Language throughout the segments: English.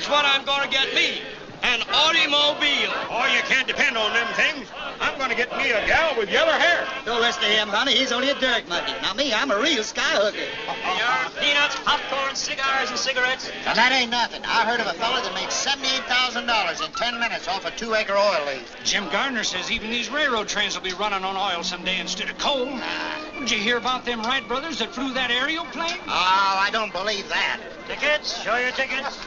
That's what I'm going to get me. An automobile. Oh, you can't depend on them things. I'm going to get me a gal with yellow hair. Don't listen to him, honey. He's only a dirt monkey. Now, me, I'm a real sky hooker. Your peanuts, popcorn, cigars, and cigarettes. Now, that ain't nothing. I heard of a fella that made $78,000 in 10 minutes off a 2-acre oil lease. Jim Gardner says even these railroad trains will be running on oil someday instead of coal. Did you hear about them Wright brothers that flew that aerial plane? Oh, I don't believe that. Tickets? Show your tickets.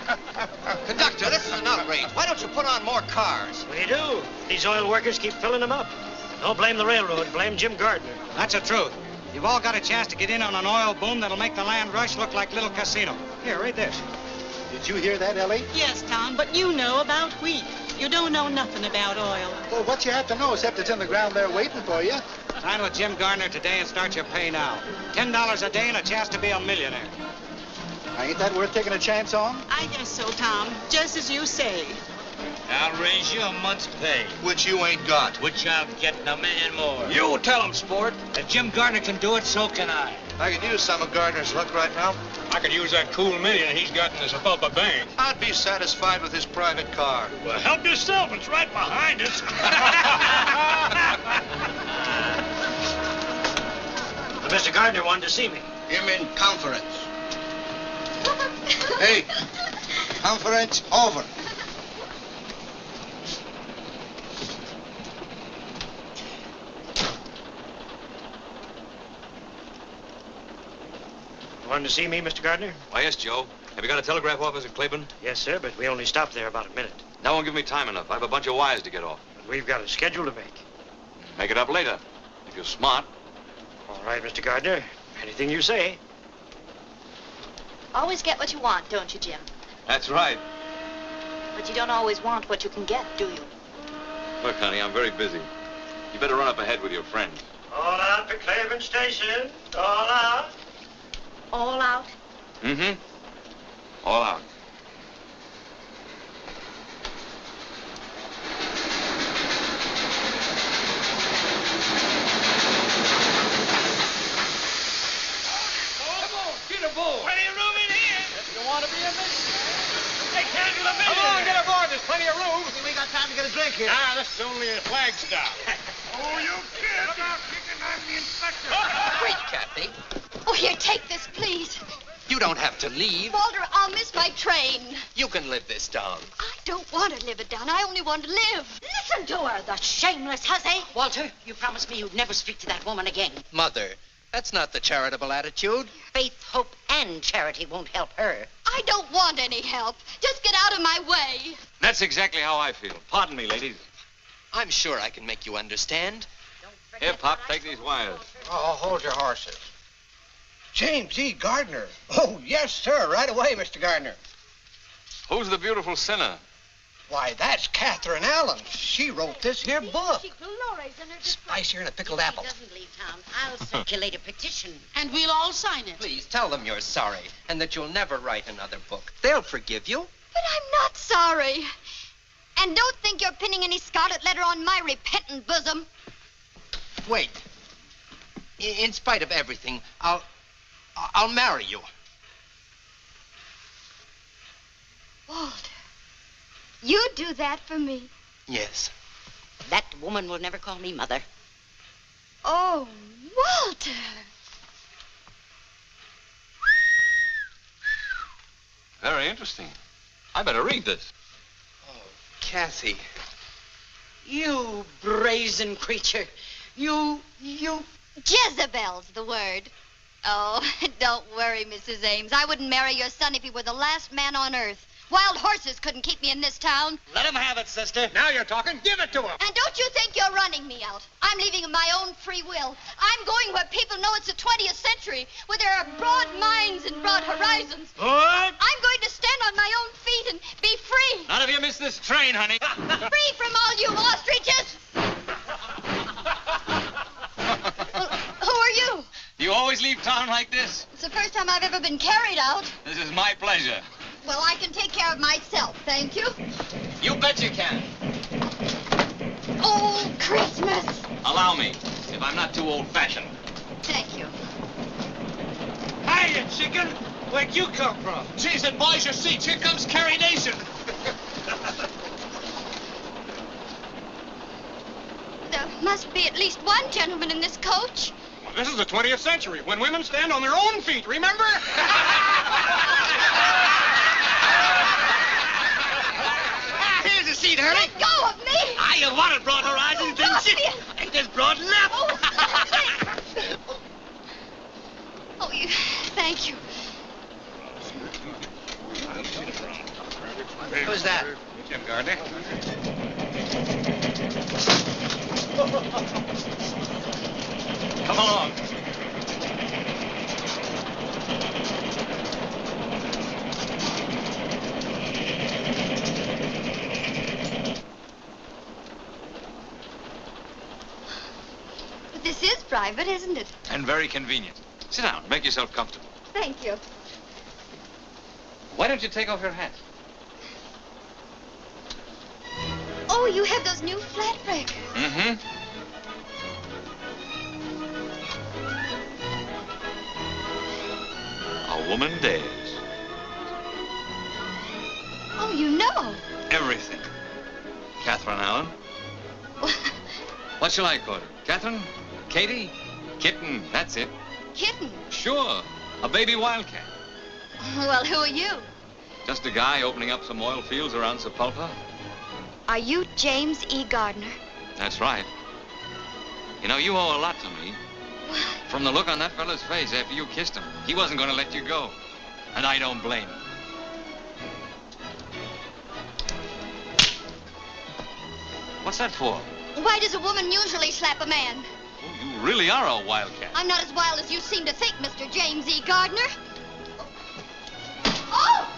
Conductor, this is an outrage. Why don't you put on more cars? We do. These oil workers keep filling them up. Don't blame the railroad. Blame Jim Gardner. That's the truth. You've all got a chance to get in on an oil boom that'll make the land rush look like Little Casino. Here, read this. Did you hear that, Ellie? Yes, Tom, but you know about wheat. You don't know nothing about oil. Well, what you have to know, except it's in the ground there waiting for you. Sign with Jim Gardner today and start your pay now. $10 a day and a chance to be a millionaire. Now, ain't that worth taking a chance on? I guess so, Tom. Just as you say. I'll raise you a month's pay. Which you ain't got. Which I'm getting $1 million more. You tell him, sport. If Jim Gardner can do it, so can I. I could use some of Gardner's luck right now. I could use that cool million he's got in his above the bank. I'd be satisfied with his private car. Well, help yourself. It's right behind us. But Mr. Gardner wanted to see me. Him in conference. Hey, conference over. Wanted to see me, Mr. Gardner? Why, yes, Joe. Have you got a telegraph office in Claiborne? Yes, sir, but we only stopped there about a minute. That won't give me time enough. I have a bunch of wires to get off. But we've got a schedule to make. Make it up later, if you're smart. All right, Mr. Gardner. Anything you say. Always get what you want, don't you, Jim? That's right. But you don't always want what you can get, do you? Look, honey, I'm very busy. You better run up ahead with your friends. All out to Claiborne Station. All out. All out? Mm-hmm. All out. Come on, get aboard. Plenty of room in here. If you want to be a millionaire, they can't do a millionaire. Come on, get aboard. There's plenty of room. We got time to get a drink here. Ah, this is only a flag stop. Oh, you kids. Look out, Chicken. I'm the inspector. Wait, Kathy. Oh, here, take this, please. You don't have to leave. Walter, I'll miss my train. You can live this down. I don't want to live it down. I only want to live. Listen to her, the shameless hussy. Walter, you promised me you'd never speak to that woman again. Mother, that's not the charitable attitude. Faith, hope, and charity won't help her. I don't want any help. Just get out of my way. That's exactly how I feel. Pardon me, ladies. I'm sure I can make you understand. Here, Pop, take these wires. Oh, hold your horses. James E. Gardner. Oh, yes, sir. Right away, Mr. Gardner. Who's the beautiful sinner? Why, that's Catherine Allen. She wrote this here book. Spicier than a pickled apple. Doesn't leave town. I'll circulate a petition. And we'll all sign it. Please tell them you're sorry and that you'll never write another book. They'll forgive you. But I'm not sorry. And don't think you're pinning any scarlet letter on my repentant bosom. Wait. In spite of everything, I'll marry you. Walter, you do that for me? Yes. That woman will never call me mother. Oh, Walter. Very interesting. I better read this. Oh, Kathy. You brazen creature. You... Jezebel's the word. Oh, don't worry, Mrs. Ames. I wouldn't marry your son if he were the last man on earth. Wild horses couldn't keep me in this town. Let him have it, sister. Now you're talking. Give it to him. And don't you think you're running me out. I'm leaving of my own free will. I'm going where people know it's the 20th century, where there are broad minds and broad horizons. What? I'm going to stand on my own feet and be free. Not if you miss this train, honey. Free from all you ostriches. Who are you? Do you always leave town like this? It's the first time I've ever been carried out. This is my pleasure. Well, I can take care of myself, thank you. You bet you can. Oh, Christmas. Allow me, if I'm not too old-fashioned. Thank you. Hiya, chicken. Where'd you come from? Jeez, advise your seats. Here comes Carrie Nation. Must be at least one gentleman in this coach. Well, this is the 20th century, when women stand on their own feet, remember? Here's a seat, Hurley. Let go of me! You wanted broad horizons, didn't you? Ain't this broad enough? Oh, stop it! Oh, thank you. Who's that? Jim Gardner. Come along. But this is private, isn't it? And very convenient. Sit down. Make yourself comfortable. Thank you. Why don't you take off your hat? Oh, you have those new flat breakers. Mm-hmm. A woman dares. Oh, you know. Everything. Catherine Allen. What shall I call her? Catherine? Katie? Kitten, that's it. Kitten. Sure. A baby wildcat. Well, who are you? Just a guy opening up some oil fields around Sepulpa. Are you James E. Gardner? That's right. You know, you owe a lot to me. From the look on that fella's face after you kissed him, he wasn't going to let you go. And I don't blame him. What's that for? Why does a woman usually slap a man? Oh, you really are a wildcat. I'm not as wild as you seem to think, Mr. James E. Gardner. Oh!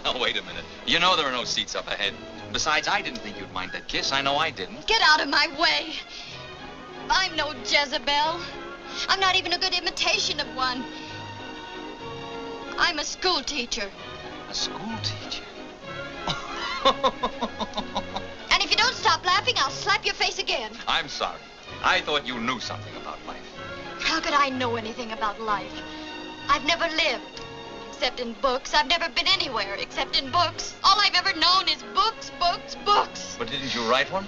Oh, wait a minute. You know there are no seats up ahead. Besides, I didn't think you'd mind that kiss. I know I didn't. Get out of my way. I'm no Jezebel. I'm not even a good imitation of one. I'm a school teacher. A school teacher? And if you don't stop laughing, I'll slap your face again. I'm sorry. I thought you knew something about life. How could I know anything about life? I've never lived, except in books. I've never been anywhere except in books. All I've ever known is books, books, books. But didn't you write one?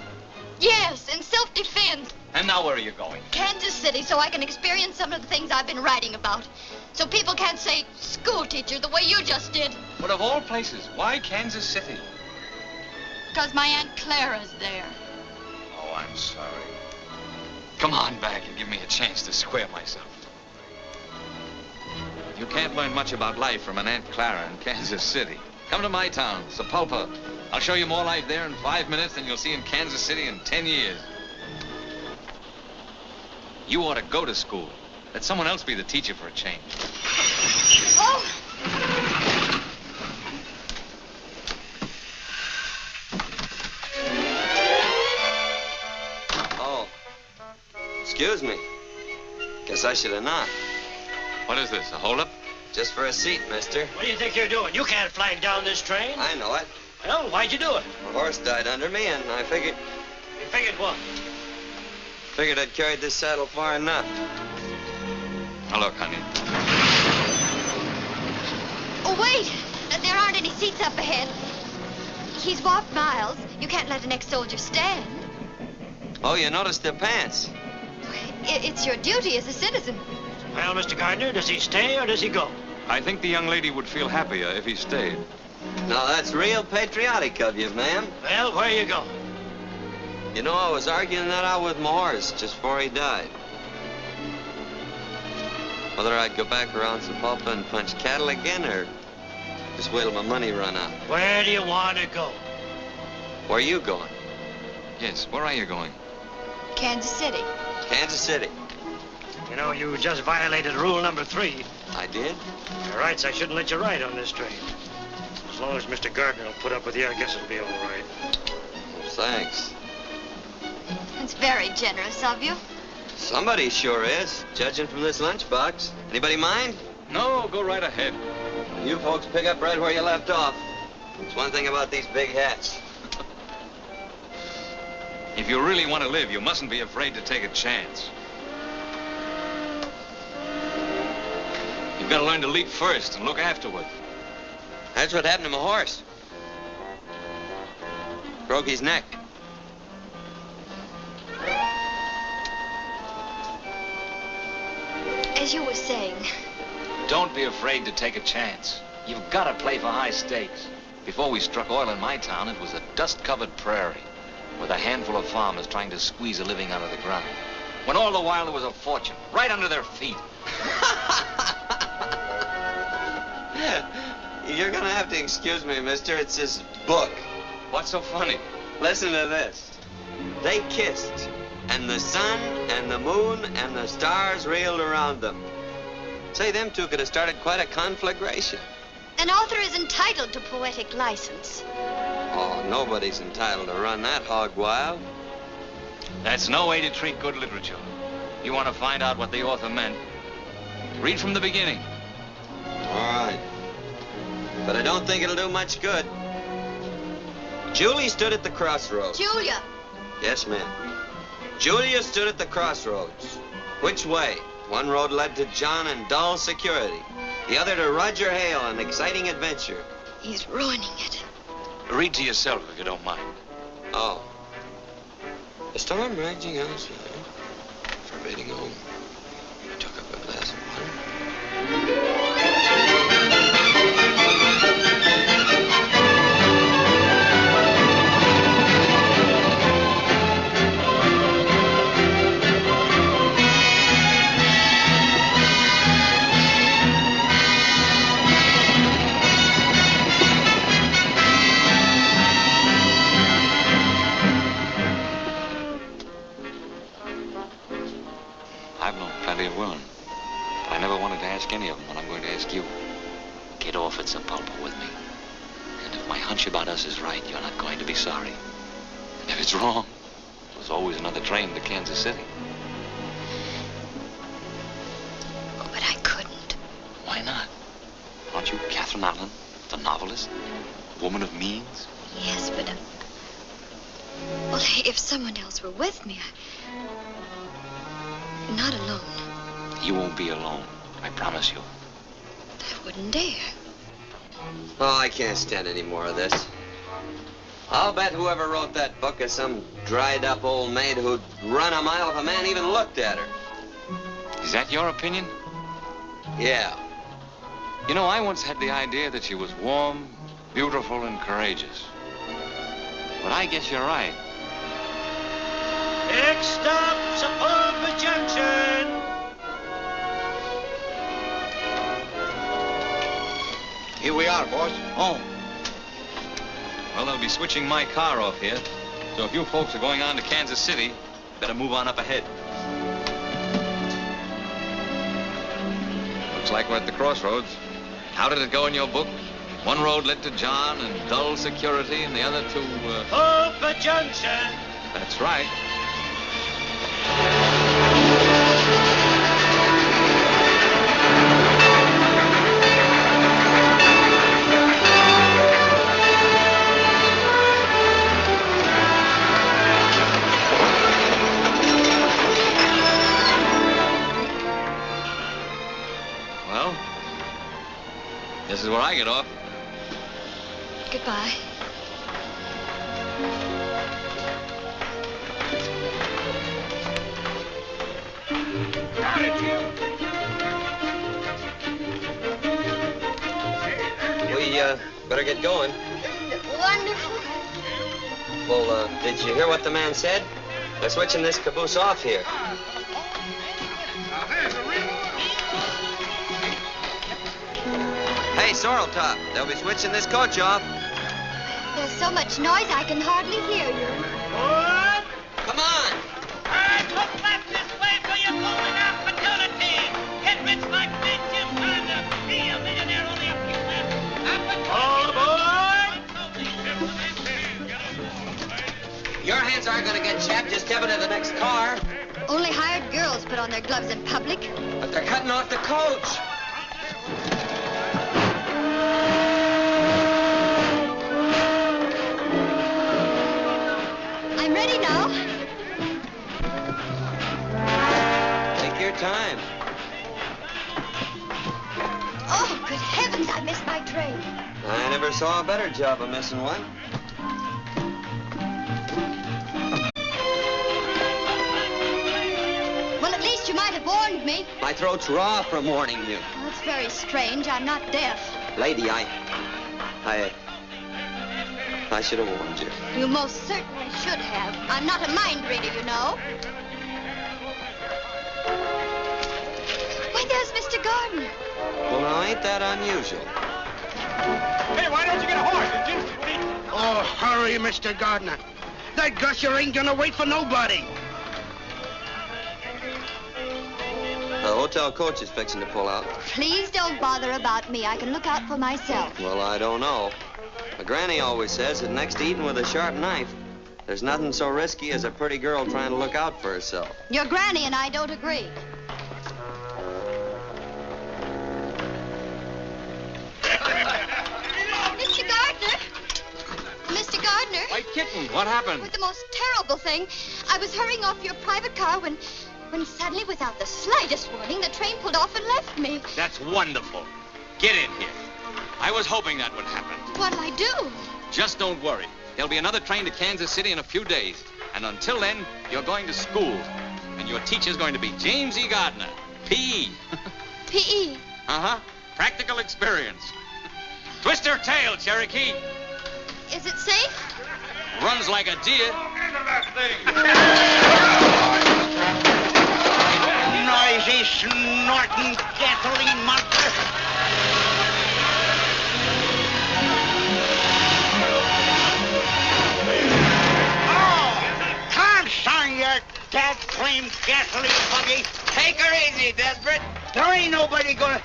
Yes, in self-defense. And now where are you going? Kansas City, so I can experience some of the things I've been writing about. So people can't say school teacher the way you just did. But of all places, why Kansas City? Because my Aunt Clara's there. Oh, I'm sorry. Come on back and give me a chance to square myself. You can't learn much about life from an Aunt Clara in Kansas City. Come to my town, Sepulpa. I'll show you more life there in 5 minutes than you'll see in Kansas City in 10 years. You ought to go to school. Let someone else be the teacher for a change. Oh! Oh. Excuse me. Guess I should have knocked. What is this, a holdup? Just for a seat, mister. What do you think you're doing? You can't flag down this train. I know it. Well, why'd you do it? My horse died under me, and I figured... You figured what? Figured I'd carried this saddle far enough. Now, look, honey. Oh, wait! There aren't any seats up ahead. He's walked miles. You can't let an ex-soldier stand. Oh, you noticed their pants. It's your duty as a citizen. Well, Mr. Gardner, does he stay or does he go? I think the young lady would feel happier if he stayed. Now, that's real patriotic of you, ma'am. Well, where you go? You know, I was arguing that out with my horse just before he died. Whether I'd go back around Sepulpa and punch cattle again, or just wait till my money run out. Where do you want to go? Where are you going? Yes, where are you going? Kansas City. Kansas City. You know, you just violated rule number 3. I did? Your rights, I shouldn't let you ride on this train. As long as Mr. Gardner will put up with you, I guess it'll be all right. Well, thanks. That's very generous of you. Somebody sure is, judging from this lunchbox. Anybody mind? No, go right ahead. You folks pick up right where you left off. It's one thing about these big hats. If you really want to live, you mustn't be afraid to take a chance. You've got to learn to leap first and look afterward. That's what happened to my horse. Broke his neck. As you were saying, Don't be afraid to take a chance. You've got to play for high stakes. Before we struck oil in my town, it was a dust-covered prairie with a handful of farmers trying to squeeze a living out of the ground. When all the while there was a fortune right under their feet. You're gonna have to excuse me, mister. It's this book. What's so funny? Listen to this. They kissed, and the sun and the moon and the stars reeled around them. Say, them two could have started quite a conflagration. an author is entitled to poetic license. Oh, nobody's entitled to run that hog wild. That's no way to treat good literature. You want to find out what the author meant, read from the beginning. All right. But I don't think it'll do much good. Julie stood at the crossroads. Julia. Yes, ma'am. Julia stood at the crossroads. Which way? One road led to John and dull security. The other to Roger Hale and exciting adventure. He's ruining it. Read to yourself if you don't mind. Oh. A storm raging outside, forbidding home. I took up a glass of water. I've known plenty of women, but I never wanted to ask any of them what I'm going to ask you. Get off at Sepulpa with me. And if my hunch about us is right, you're not going to be sorry. And if it's wrong, there's always another train to Kansas City. Oh, but I couldn't. Why not? Aren't you Catherine Allen, the novelist? A woman of means? Yes, but... well, if someone else were with me, not alone. You won't be alone, I promise you. I wouldn't dare. Oh, I can't stand any more of this. I'll bet whoever wrote that book is some dried-up old maid who'd run a mile if a man even looked at her. Is that your opinion? Yeah. You know, I once had the idea that she was warm, beautiful, and courageous. But I guess you're right. Next stop, Sepulpa Junction. Here we are, boss. Oh. Well, they'll be switching my car off here. So if you folks are going on to Kansas City, better move on up ahead. Looks like we're at the crossroads. How did it go in your book? One road led to John and dull security, and the other to, Sepulpa Junction. That's right. Well, this is where I get off. Goodbye. We, better get going. Wonderful. Well, did you hear what the man said? They're switching this caboose off here. Hey, Sorrel Top, they'll be switching this coach off. There's so much noise I can hardly hear you. What? Come on! All right, look left this way for your golden opportunity. Get rich like me, Jim Gardner. Be a millionaire only a few left. All aboard! Your hands aren't gonna get chapped. Just step into the next car. Only hired girls put on their gloves in public. But they're cutting off the coach. I'm ready now. Take your time. Oh, good heavens, I missed my train. I never saw a better job of missing one. Well, at least least you might have warned me. My throat's raw from warning you. That's very strange. I'm not deaf. Lady, I should have warned you. You most certainly should have. I'm not a mind reader, you know. Why, there's Mr. Gardner. Well, now, ain't that unusual? Hey, why don't you get a horse, Jim? Oh, hurry, Mr. Gardner. That gusher ain't gonna wait for nobody. The hotel coach is fixing to pull out. Please don't bother about me. I can look out for myself. Well, I don't know. My granny always says that next to eating with a sharp knife, there's nothing so risky as a pretty girl trying to look out for herself. Your granny and I don't agree. Mr. Gardner! Mr. Gardner! White kitten, what happened? With the most terrible thing. I was hurrying off your private car when suddenly, without the slightest warning, the train pulled off and left me. That's wonderful. Get in here. I was hoping that would happen. What'll I do? Just don't worry. There'll be another train to Kansas City in a few days. And until then, you're going to school. And your teacher's going to be James E. Gardner, P.E. P.E.? Uh-huh. Practical experience. Twist her tail, Cherokee. Is it safe? Runs like a deer. Noisy, snorting gasoline monster. Consign your dad-claimed gasoline buggy. Take her easy, Desperate. There ain't nobody gonna...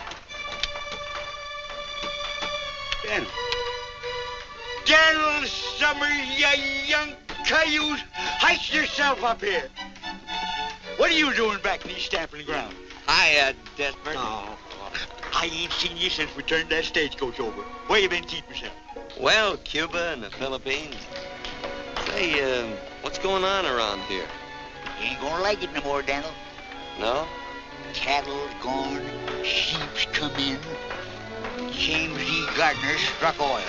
Daniel Summers, you young cayuse, heist yourself up here. What are you doing back in these stamping ground? Hiya, Desperate. Oh, I ain't seen you since we turned that stagecoach over. Where you been keeping yourself? Well, Cuba and the Philippines. Say, what's going on around here? You ain't gonna like it no more, Daniel. No? Cattle's gone, sheep's come in. James E. Gardner struck oil.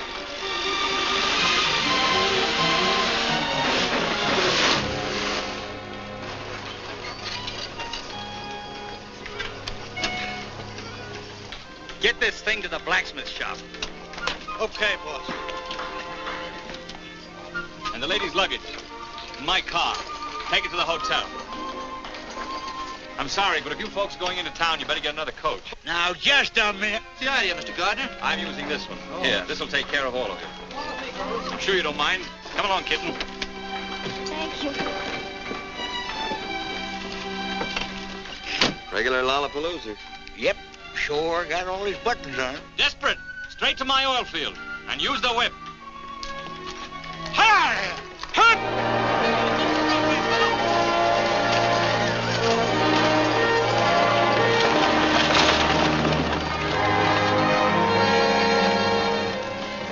Get this thing to the blacksmith shop. Okay, boss. And the lady's luggage. In my car. Take it to the hotel. I'm sorry, but if you folks are going into town, you better get another coach. Now, just a minute. What's the idea, Mr. Gardner? I'm using this one. Oh. Here, this'll take care of all of you. I'm sure you don't mind. Come along, kitten. Thank you. Regular Lollapalooza. Yep, sure got all his buttons on. Desperate. Straight to my oil field. And use the whip. Hi! Hut!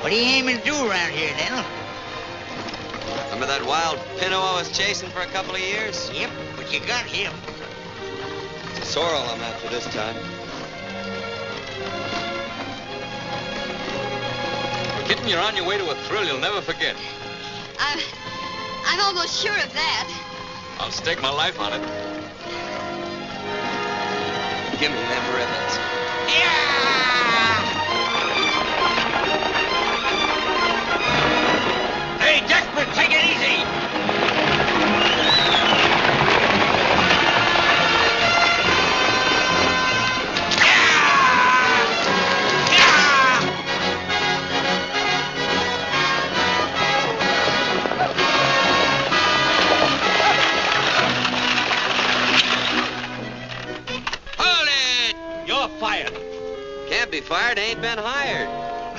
What are you aiming to do around here, Daniel? Remember that wild pinto I was chasing for a couple of years? Yep, but you got him. It's a sorrel I'm after this time. Kitten, you're on your way to a thrill you'll never forget. I'm almost sure of that. I'll stake my life on it. Give me them ribbons. Hey, Desperate, take it easy. Hold it! You're fired. Can't be fired, ain't been hired.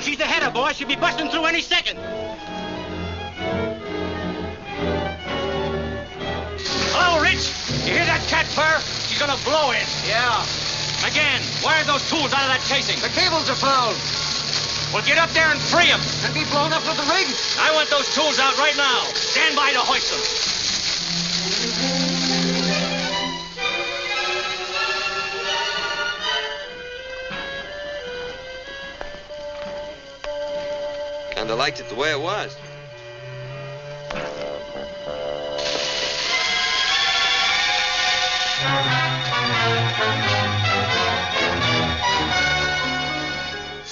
She's the header, boss. She'll be busting through any second. Hello, Rich. You hear that cat purr? She's gonna blow in. Yeah. Again, wire those tools out of that casing. The cables are fouled. Well, get up there and free them. And be blown up with the rig. I want those tools out right now. Stand by to hoist them. Kinda liked it the way it was.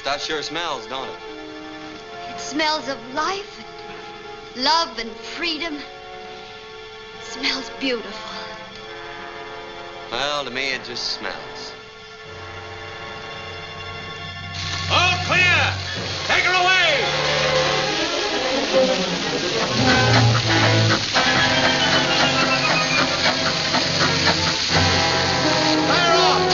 Stuff sure smells, don't it? It smells of life, and love, and freedom. It smells beautiful. Well, to me, it just smells. All clear! Take her away! Fire off!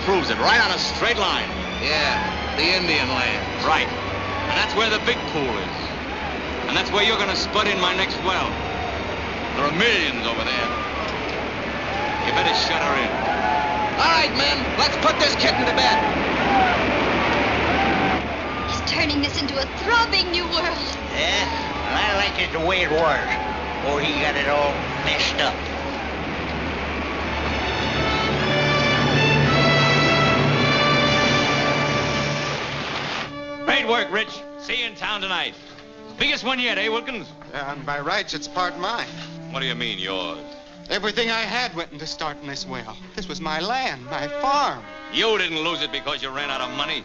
Proves it, right on a straight line. Yeah, the Indian land. Right. And that's where the big pool is. And that's where you're gonna spud in my next well. There are millions over there. You better shut her in. All right, men, let's put this kitten to bed. He's turning this into a throbbing new world. Yeah? Well, I like it the way it was. Or he got it all messed up. Great work, Rich. See you in town tonight. Biggest one yet, eh, Wilkins? And by rights, it's part mine. What do you mean, yours? Everything I had went into starting this well. This was my land, my farm. You didn't lose it because you ran out of money.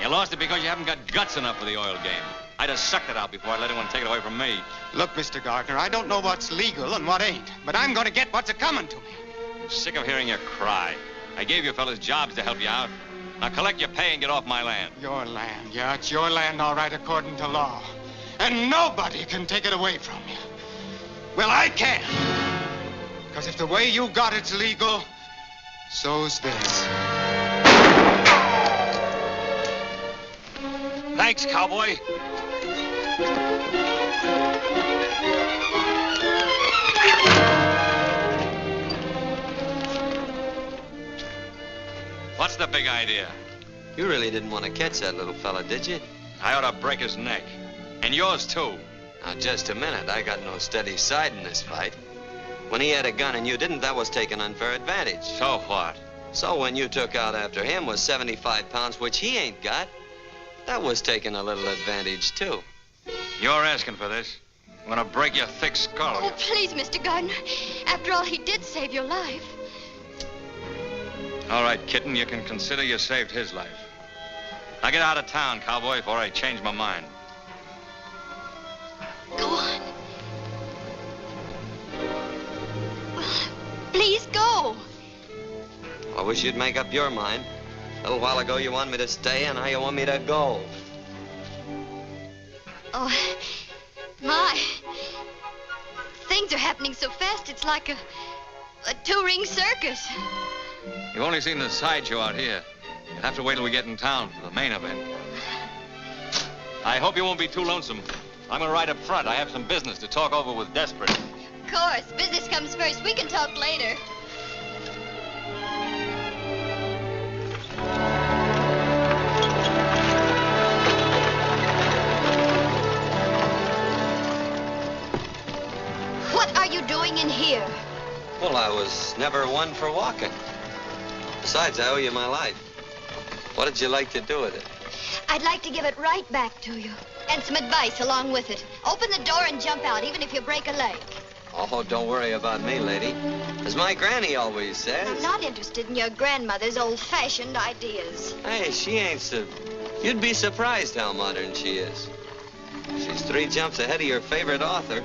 You lost it because you haven't got guts enough for the oil game. I'd have sucked it out before I let anyone take it away from me. Look, Mr. Gardner, I don't know what's legal and what ain't, but I'm going to get what's a-coming to me. I'm sick of hearing you cry. I gave you fellas jobs to help you out. Now collect your pay and get off my land. Your land, yeah, it's your land, all right, according to law. And nobody can take it away from you. Well, I can. Because if the way you got it's legal, so's this. Thanks, cowboy. What's the big idea? You really didn't want to catch that little fella, did you? I ought to break his neck. And yours, too. Now, just a minute. I got no steady side in this fight. When he had a gun and you didn't, that was taking unfair advantage. So what? So when you took out after him with 75 pounds, which he ain't got, that was taking a little advantage, too. You're asking for this. I'm gonna break your thick skull. Oh, please, Mr. Gardner. After all, he did save your life. All right, kitten, you can consider you saved his life. Now get out of town, cowboy, before I change my mind. Go on. Please go. I wish you'd make up your mind. A little while ago you wanted me to stay, and now you want me to go. Oh, my. Things are happening so fast, it's like a two-ring circus. You've only seen the sideshow out here. You'll have to wait till we get in town for the main event. I hope you won't be too lonesome. I'm gonna ride up front. I have some business to talk over with Desperate. Of course. Business comes first. We can talk later. What are you doing in here? Well, I was never one for walking. Besides, I owe you my life. What did you like to do with it? I'd like to give it right back to you. And some advice along with it. Open the door and jump out, even if you break a leg. Oh, don't worry about me, lady. As my granny always says. I'm not interested in your grandmother's old-fashioned ideas. Hey, she ain't so... You'd be surprised how modern she is. She's 3 jumps ahead of your favorite author.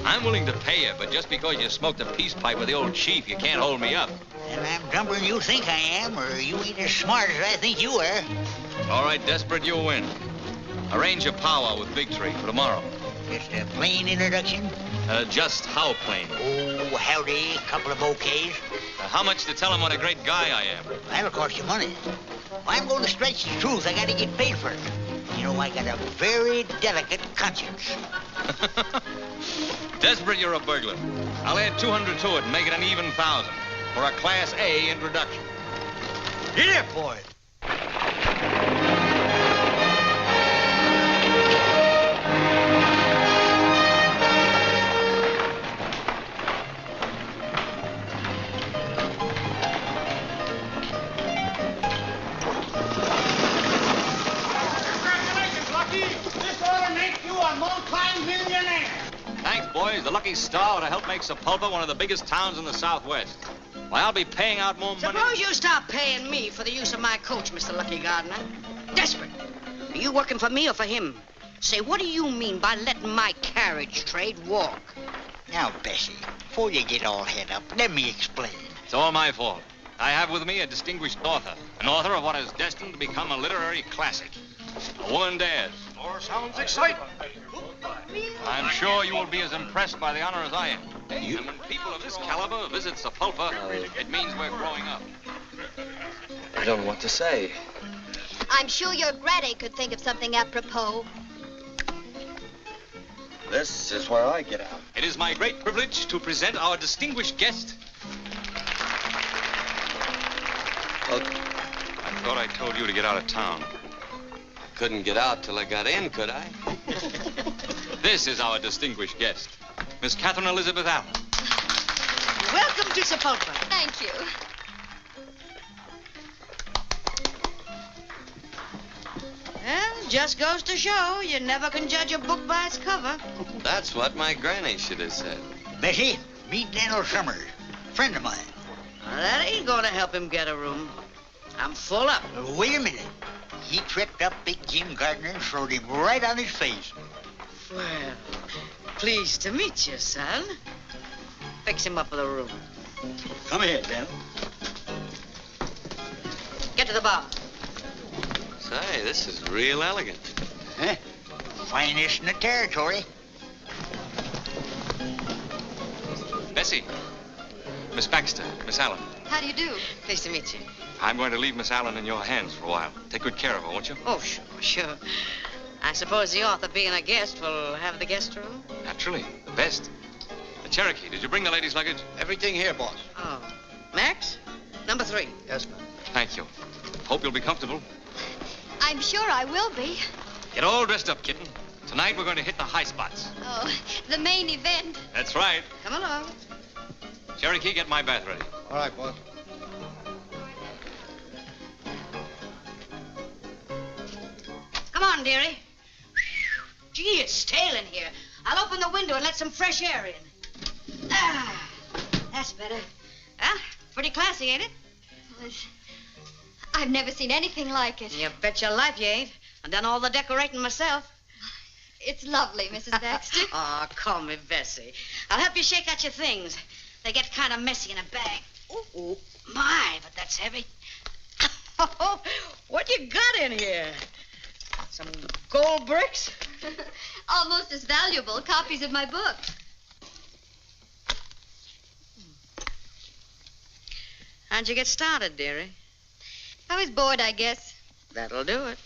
I'm willing to pay you, but just because you smoked a peace pipe with the old chief, you can't hold me up. And I'm dumber than you think I am, or you ain't as smart as I think you are. All right, Desperate, you win. Arrange a powwow with Big Tree for tomorrow. Just a plain introduction? Just how plain? Oh, howdy, couple of bouquets. How much to tell him what a great guy I am? That'll cost you money. If I'm going to stretch the truth, I got to get paid for it. You know, I got a very delicate conscience. Desperate, you're a burglar. I'll add 200 to it and make it an even 1,000 for a Class A introduction. Get it, boy. Thanks, boys. The lucky star would have helped make Sepulpa one of the biggest towns in the Southwest. Why, I'll be paying out more money. Suppose you stop paying me for the use of my coach, Mr. Lucky Gardner. Desperate. Are you working for me or for him? Say, what do you mean by letting my carriage trade walk? Now, Bessie, before you get all head up, let me explain. It's all my fault. I have with me a distinguished author, an author of what is destined to become a literary classic. A woman dares. Sounds exciting. I'm sure you will be as impressed by the honor as I am. And when people of this caliber visit Sepulpa, it means we're growing up. I don't know what to say. I'm sure your granny could think of something apropos. This is where I get out. It is my great privilege to present our distinguished guest. I thought I told you to get out of town. Couldn't get out till I got in, could I? This is our distinguished guest, Miss Catherine Elizabeth Allen. Welcome to Sepulpa. Thank you. Well, just goes to show you never can judge a book by its cover. That's what my granny should have said. Bessie, meet Daniel Summers, friend of mine. Now, that ain't gonna help him get a room. I'm full up. Wait a minute. He tripped up big Jim Gardner and throwed him right on his face. Well, pleased to meet you, son. Fix him up with a room. Come ahead, Dan. Get to the bar. Say, this is real elegant. Huh? Finest in the territory. Bessie, Miss Baxter, Miss Allen. How do you do? Pleased to meet you. I'm going to leave Miss Allen in your hands for a while. Take good care of her, won't you? Oh, sure. I suppose the author, being a guest, will have the guest room? Naturally, the best. The Cherokee, did you bring the ladies' luggage? Everything here, boss. Oh. Max? Number 3. Yes, ma'am. Thank you. Hope you'll be comfortable. I'm sure I will be. Get all dressed up, kitten. Tonight we're going to hit the high spots. Oh, the main event. That's right. Come along. Cherokee, get my bath ready. All right, boss. Come on, dearie. Gee, it's stale in here. I'll open the window and let some fresh air in. Ah, that's better. Huh? Pretty classy, ain't it? I've never seen anything like it. You bet your life you ain't. I've done all the decorating myself. It's lovely, Mrs. Baxter. Oh, call me Bessie. I'll help you shake out your things. They get kind of messy in a bag. Ooh, my, but that's heavy. Oh, what you got in here? Some gold bricks? Almost as valuable copies of my book. How'd you get started, dearie? I was bored, I guess. That'll do it.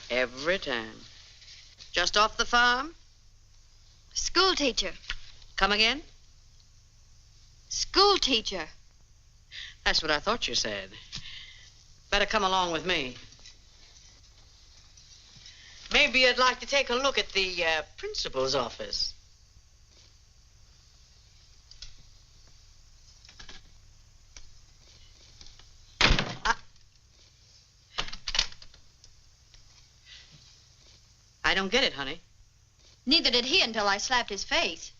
Every time. Just off the farm? Schoolteacher. Come again? Schoolteacher. That's what I thought you said. Better come along with me. Maybe you'd like to take a look at the principal's office. I don't get it, honey. Neither did he until I slapped his face.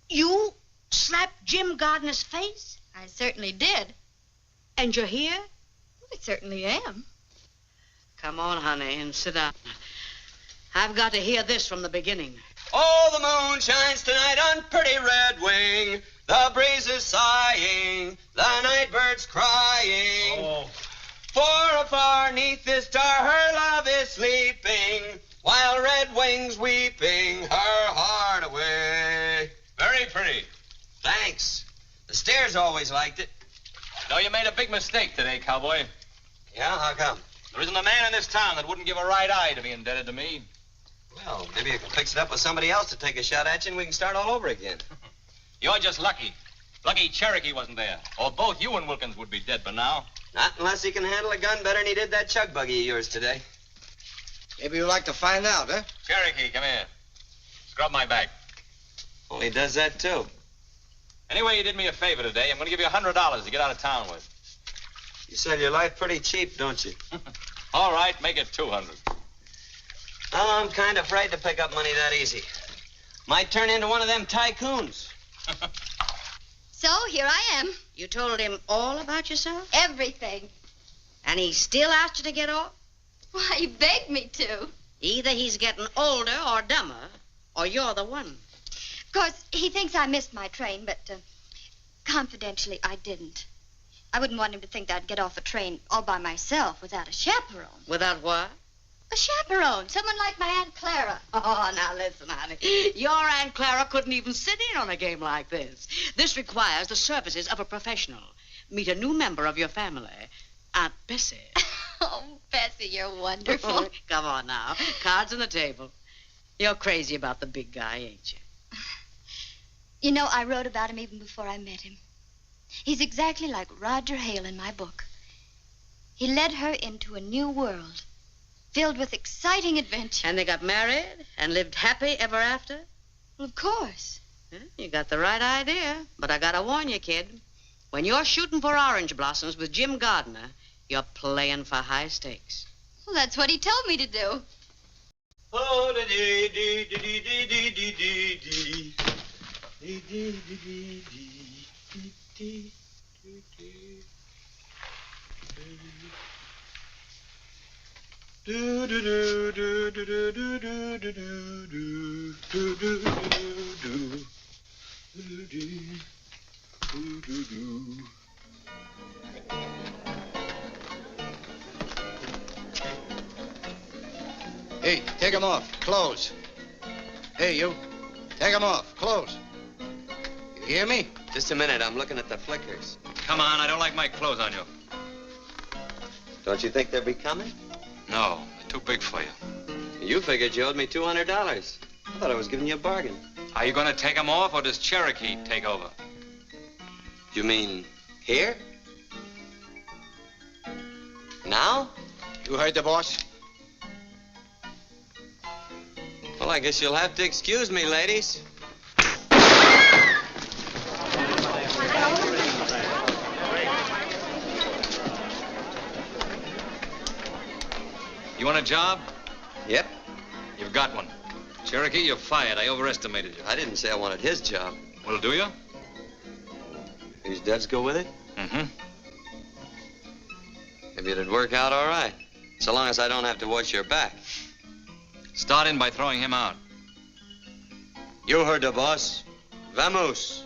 You slapped Jim Gardner's face? I certainly did. And you're here? I certainly am. Come on, honey, and sit down. I've got to hear this from the beginning. Oh, the moon shines tonight on pretty Red Wing. The breeze is sighing, the night bird's crying. Oh. For afar neath this star her love is sleeping, while Red Wing's weeping her heart away. Very pretty. Thanks. The stairs always liked it. No, you made a big mistake today, cowboy. Yeah, how come? There isn't a man in this town that wouldn't give a right eye to be indebted to me. Well, maybe you can fix it up with somebody else to take a shot at you and we can start all over again. You're just lucky. Lucky Cherokee wasn't there. Or both you and Wilkins would be dead by now. Not unless he can handle a gun better than he did that chug buggy of yours today. Maybe you'd like to find out, huh? Cherokee, come here. Scrub my back. Well, he does that, too. Anyway, you did me a favor today. I'm going to give you $100 to get out of town with. You sell your life pretty cheap, don't you? All right, make it 200. Oh, I'm kind of afraid to pick up money that easy. Might turn into one of them tycoons. So, here I am. You told him all about yourself? Everything. And he still asked you to get off? Why, he begged me to. Either he's getting older or dumber, or you're the one. Of course, he thinks I missed my train, but confidentially, I didn't. I wouldn't want him to think that I'd get off a train all by myself without a chaperone. Without what? A chaperone. Someone like my Aunt Clara. Oh, now listen, honey. Your Aunt Clara couldn't even sit in on a game like this. This requires the services of a professional. Meet a new member of your family, Aunt Bessie. Oh, Bessie, you're wonderful. Come on now. Cards on the table. You're crazy about the big guy, ain't you? You know, I wrote about him even before I met him. He's exactly like Roger Hale in my book. He led her into a new world, filled with exciting adventure. And they got married and lived happy ever after? Well, of course. You got the right idea. But I gotta warn you, kid. When you're shooting for orange blossoms with Jim Gardner, you're playing for high stakes. Well, that's what he told me to do. Oh, dee dee dee dee dee dee dee dee dee. Dee dee dee dee dee dee dee dee. Do do do do do do do do do do do do do do do do. Hey, take him off. Clothes. Hey, you. Take him off. Clothes. You hear me? Just a minute. I'm looking at the flickers. Come on, I don't like my clothes on you. Don't you think they're becoming? No, they're too big for you. You figured you owed me $200. I thought I was giving you a bargain. Are you going to take them off, or does Cherokee take over? You mean here? Now? You heard the boss? Well, I guess you'll have to excuse me, ladies. You want a job? Yep. You've got one. Cherokee, you're fired. I overestimated you. I didn't say I wanted his job. Well, do you? These devs go with it? Mm-hmm. Maybe it'd work out all right. So long as I don't have to wash your back. Start in by throwing him out. You heard the boss. Vamos.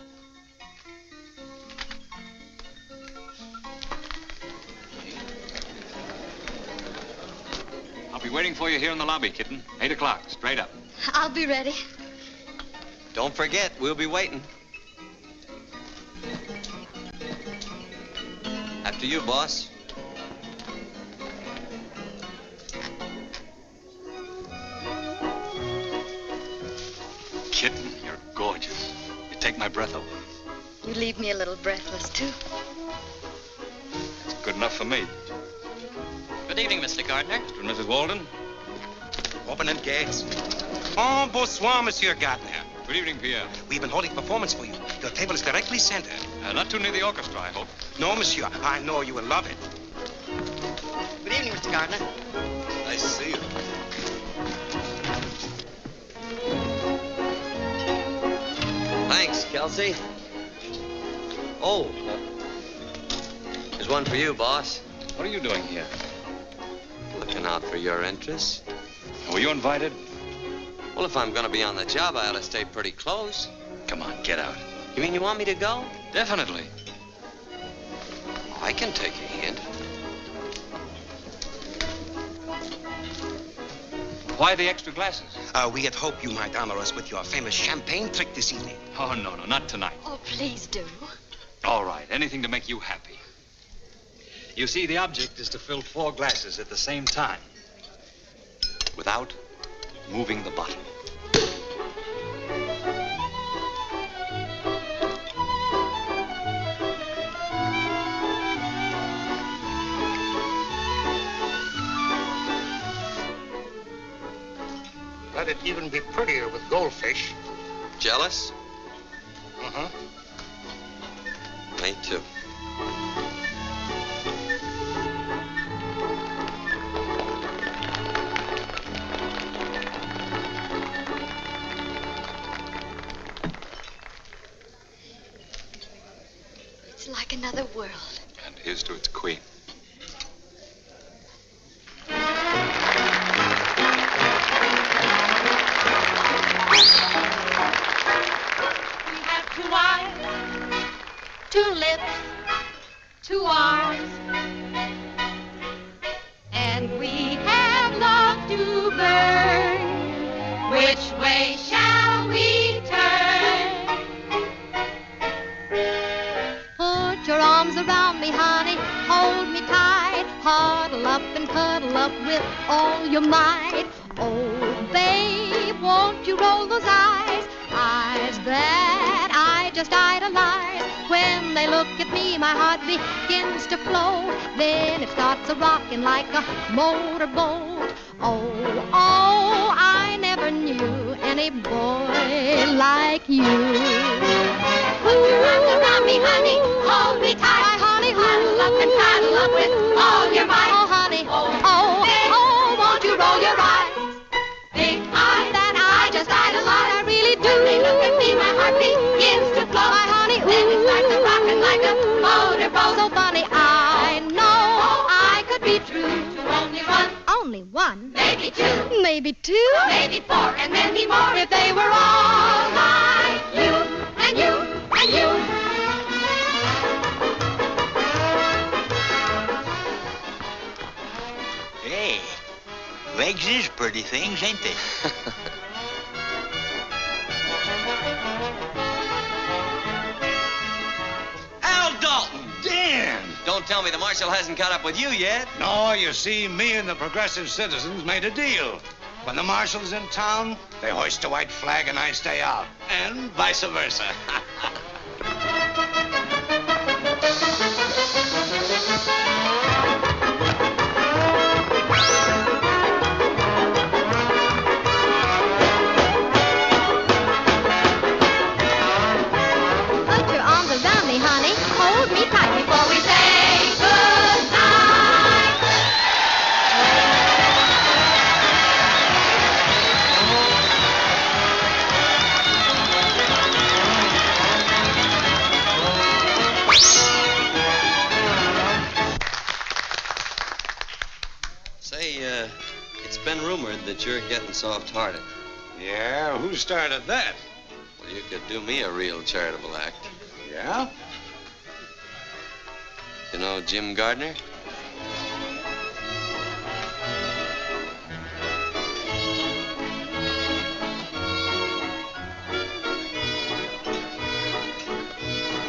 I'll be waiting for you here in the lobby, kitten. 8 o'clock, straight up. I'll be ready. Don't forget, we'll be waiting. After you, boss. Kitten, you're gorgeous. You take my breath away. You leave me a little breathless, too. It's good enough for me. Good evening, Mr. Gardner. Mr. and Mrs. Walden. Open them gates. Oh, bonsoir, Monsieur Gardner. Good evening, Pierre. We've been holding performance for you. Your table is directly centered. Not too near the orchestra, I hope. No, Monsieur. I know you will love it. Good evening, Mr. Gardner. Nice to see you. Thanks, Kelsey. Oh, there's one for you, boss. What are you doing here? Looking out for your interests. Were you invited? Well, if I'm going to be on the job, I ought to stay pretty close. Come on, get out. You mean you want me to go? Definitely. I can take a hint. Why the extra glasses? We had hoped you might honor us with your famous champagne trick this evening. Oh, no, not tonight. Oh, please do. All right, anything to make you happy. You see, the object is to fill 4 glasses at the same time. Without moving the bottle. Let it even be prettier with goldfish. Jealous? Uh-huh. Me too. It's like another world. And here's to its queen. Two eyes, two lips, two arms, and we have love to burn. Which way shall we turn? Put your arms around me, honey, hold me tight, huddle up and cuddle up with all your might. Oh, babe, won't you roll those eyes that I just idolize. When they look at me, my heart begins to flow. Then it starts a-rocking like a motorboat. Oh, oh, I never knew any boy like you. Put your arms around me, honey, hold me tight, honey, huddle up and cuddle up with all your might. Oh, honey, oh, won't you roll your eyes? Big eyes that I just idolize. I really do. When they look at me, my heart begins to flow. My honey, then it starts a-rocking like a motorboat. So funny, I know I could be true to only one. Only one. Maybe two. Maybe two. Maybe four, and maybe more if they were all like you, and you, and you. Hey, legs is pretty things, ain't they? Al Dalton! Dan! Don't tell me the marshal hasn't caught up with you yet. No, you see, me and the progressive citizens made a deal. When the marshal's in town, they hoist a white flag and I stay out. And vice versa. Put your arms around me, honey. Hold me tight Before we say goodnight. Say, it's been rumored that you're getting soft-hearted. Yeah, who started that? Well, you could do me a real charitable act. Yeah? You know Jim Gardner?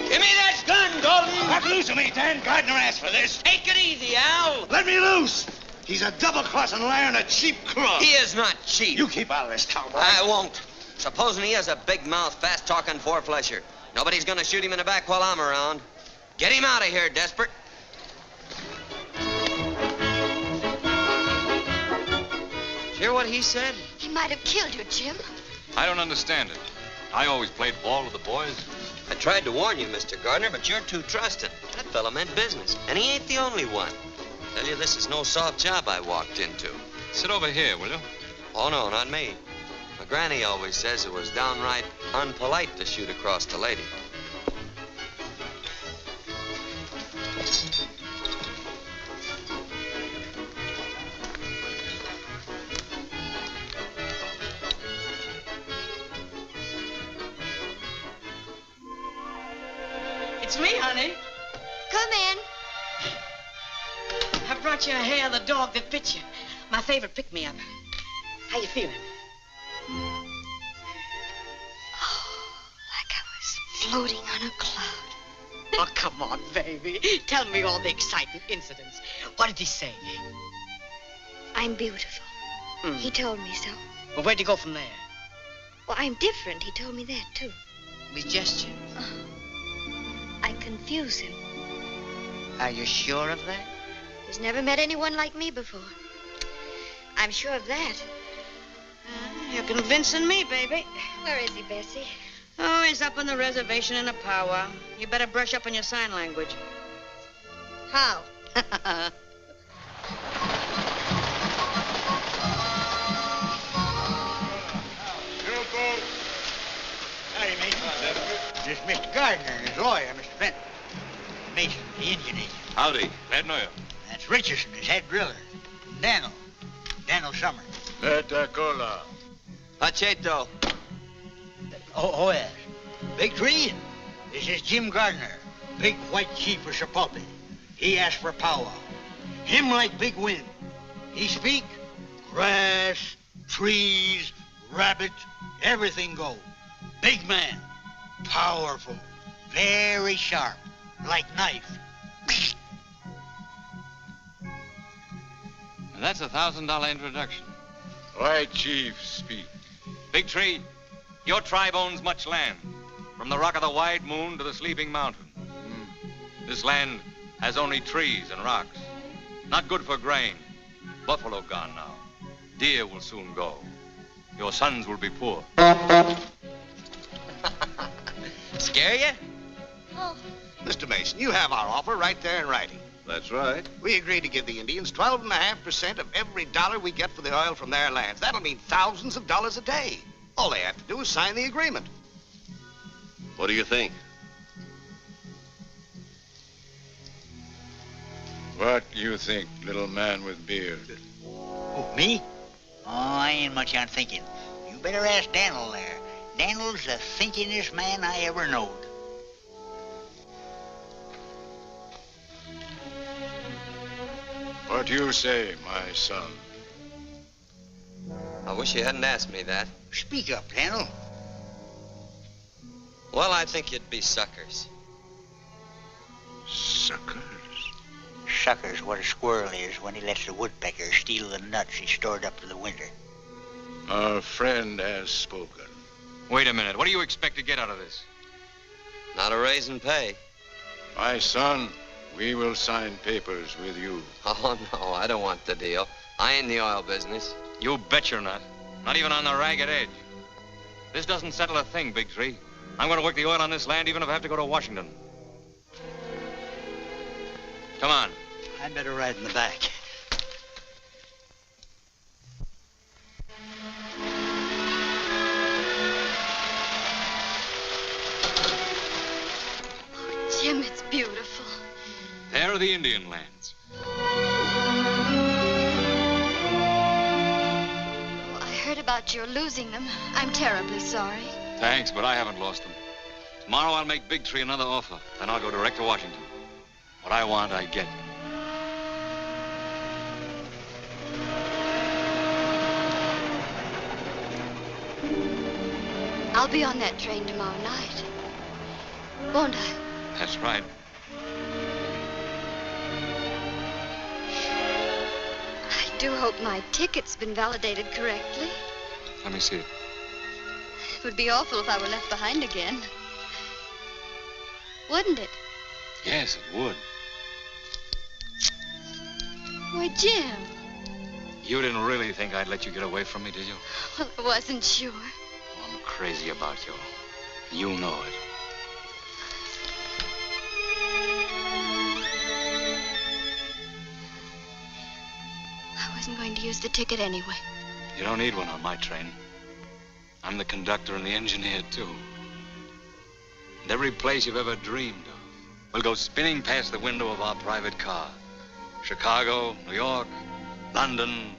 Give me that gun, Dalton! Let loose of me, Dan. Gardner asked for this. Take it easy, Al. Let me loose. He's a double-crossing liar and a cheap crook. He is not cheap. You keep out of this, cowboy. I won't. Supposing he has a big mouth, fast-talking four-flesher. Nobody's gonna shoot him in the back while I'm around. Get him out of here, Desperate. Hear what he said? He might have killed you, Jim. I don't understand it. I always played ball with the boys. I tried to warn you, Mr. Gardner, but you're too trusting. That fella meant business, and he ain't the only one. Tell you, this is no soft job I walked into. Sit over here, will you? Oh, no, not me. My granny always says it was downright unpolite to shoot across the lady. It's me, honey. Come in. I brought you a hair of the dog that bit you. My favorite pick-me-up. How you feeling? Like I was floating on a cloud. Oh, come on, baby. Tell me all the exciting incidents. What did he say? I'm beautiful. He told me so. Well, where'd you go from there? Well, I'm different. He told me that, too. With gesture? I confuse him. Are you sure of that? He's never met anyone like me before. I'm sure of that. You're convincing me, baby. Where is he, Bessie? Oh, he's up on the reservation in a powwow. You better brush up on your sign language. How? Howdy, mate. This is Mr. Gardner and his lawyer, Mr. Benton. Mason, the Indian agent. Howdy. Glad to know you. That's Richardson, his head driller. Daniel Summers. Cola. Pacheto. Oh, yes. Big Tree, this is Jim Gardner, big white chief of Sapulpa. He asked for powwow. Him like big wind. He speak, grass, trees, rabbits, everything go. Big man, powerful, very sharp, like knife. And that's $1,000 introduction. White chief speak. Big Tree, your tribe owns much land, from the rock of the wide moon to the sleeping mountain. This land has only trees and rocks. Not good for grain. Buffalo gone now. Deer will soon go. Your sons will be poor. Scare you? Oh. Mr. Mason, you have our offer right there in writing. That's right. We agreed to give the Indians 12.5% of every dollar we get for the oil from their lands. That'll mean thousands of dollars a day. All they have to do is sign the agreement. What do you think? What you think, little man with beard? Who, me? Oh, I ain't much on thinking. You better ask Daniel there. Daniel's the thinkingest man I ever knowed. What you say, my son? I wish you hadn't asked me that. Speak up, Daniel. Well, I think you'd be suckers. Suckers? Sucker's what a squirrel is when he lets the woodpecker steal the nuts he stored up for the winter. Our friend has spoken. Wait a minute. What do you expect to get out of this? Not a raise in pay. My son, we will sign papers with you. Oh, no, I don't want the deal. I ain't in the oil business. You bet you're not. Not even on the ragged edge. This doesn't settle a thing, Big Tree. I'm going to work the oil on this land even if I have to go to Washington. Come on. I'd better ride in the back. Jim, it's beautiful. There are the Indian lands. Oh, I heard about your losing them. I'm terribly sorry. Thanks, but I haven't lost them. Tomorrow I'll make Big Tree another offer. Then I'll go direct to Washington. What I want, I get. I'll be on that train tomorrow night. Won't I? That's right. I do hope my ticket's been validated correctly. Let me see it. It would be awful if I were left behind again. Wouldn't it? Yes, it would. Why, Jim. You didn't really think I'd let you get away from me, did you? Well, I wasn't sure. I'm crazy about you. You know it. I wasn't going to use the ticket anyway. You don't need one on my train. I'm the conductor and the engineer, too. And every place you've ever dreamed of will go spinning past the window of our private car. Chicago, New York, London,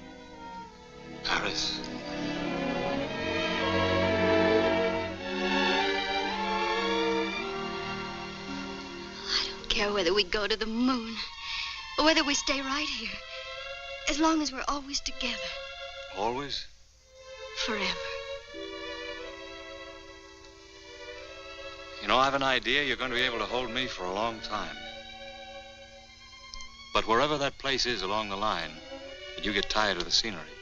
Paris. I don't care whether we go to the moon or whether we stay right here. As long as we're always together. Always? Forever. You know, I've an idea you're going to be able to hold me for a long time. But wherever that place is along the line, that you get tired of the scenery,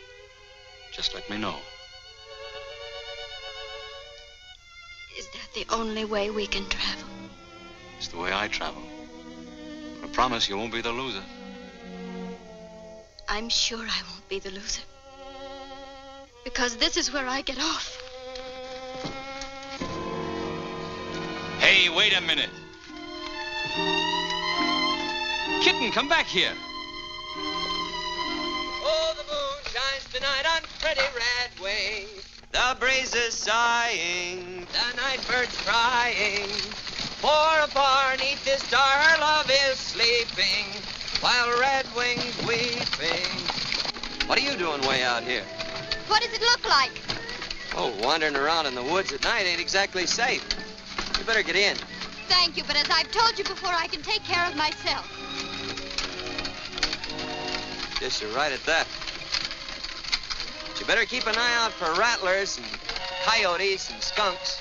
just let me know. the only way we can travel. It's the way I travel. I promise you won't be the loser. I'm sure I won't be the loser. Because this is where I get off. Hey, wait a minute. Kitten, come back here. Oh, the moon shines tonight on pretty red wings. The breeze is sighing, the night bird's crying. For afar neath this star her love is sleeping, while red wings weeping. What are you doing way out here? What does it look like? Oh, wandering around in the woods at night ain't exactly safe. You better get in. Thank you, but as I've told you before, I can take care of myself. Guess you're right at that. But you better keep an eye out for rattlers and coyotes and skunks.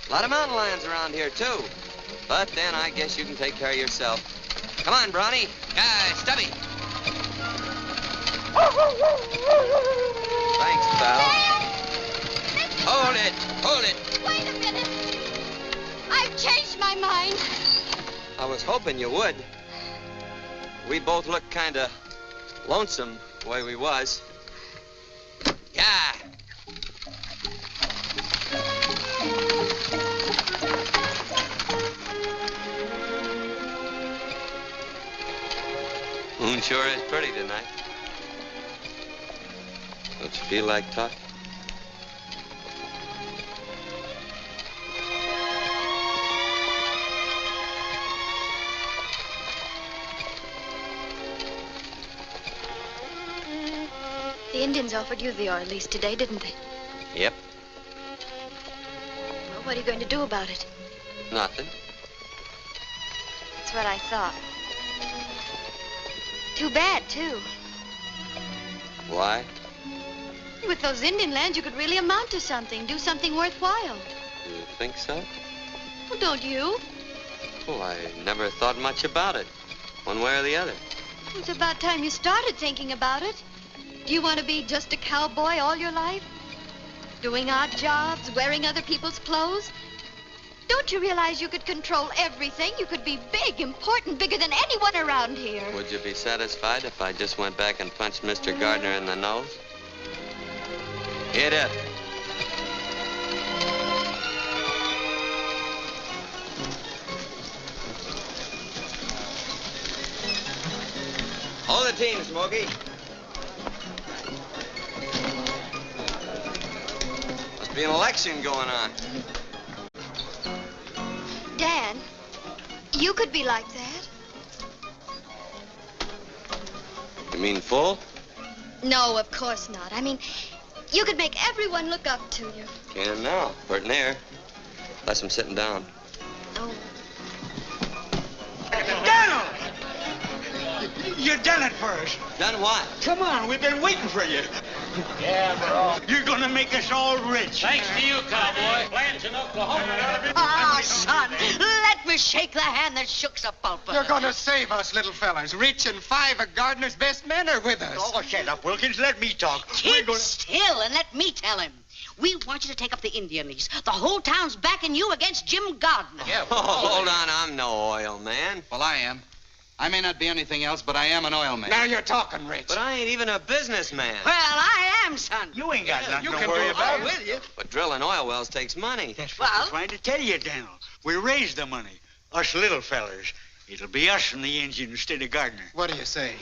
A lot of mountain lions around here, too. But then I guess you can take care of yourself. Come on, Brawny. Stubby. Thanks, pal. Hold it. Wait a minute. I've changed my mind. I was hoping you would. We both look kind of lonesome the way we was. Yeah. Moon sure is pretty tonight. Don't you feel like talking? The Indians offered you the oil lease today, didn't they? Yep. Well, what are you going to do about it? Nothing. That's what I thought. Too bad, too. Why? With those Indian lands, you could really amount to something, do something worthwhile. You think so? Well, don't you? Oh, I never thought much about it, one way or the other. It's about time you started thinking about it. Do you want to be just a cowboy all your life? Doing odd jobs, wearing other people's clothes? Don't you realize you could control everything? You could be big, important, bigger than anyone around here. Would you be satisfied if I just went back and punched Mr. Gardner in the nose? Hit it. Hold the team, Smokey. Must be an election going on. Dan, you could be like that. You mean full? No, of course not. I mean, you could make everyone look up to you. Can now. Pert near. Unless I'm sitting down. Oh. Donald! You done it for us. Done what? Come on, we've been waiting for you. Yeah, bro. You're gonna make us all rich. Thanks to you, cowboy. Plants in Oklahoma. Ah, son, let me shake the hand that shook the pulpit. You're going to save us, little fellas. Rich and 5 of Gardner's best men are with us. Oh, shut up, Wilkins. Let me talk. Keep still and let me tell him. We want you to take up the Indian lease. The whole town's backing you against Jim Gardner. Yeah. Oh, hold on. I'm no oil man. Well, I am. I may not be anything else, but I am an oil man. Now you're talking, Rich. But I ain't even a businessman. Well, I am, son. You ain't got nothing you to can worry do about. it. With you. But drilling oil wells takes money. That's what I'm trying to tell you, Daniel. We raise the money. Us little fellers. It'll be us and the engine instead of Gardner. What do you say?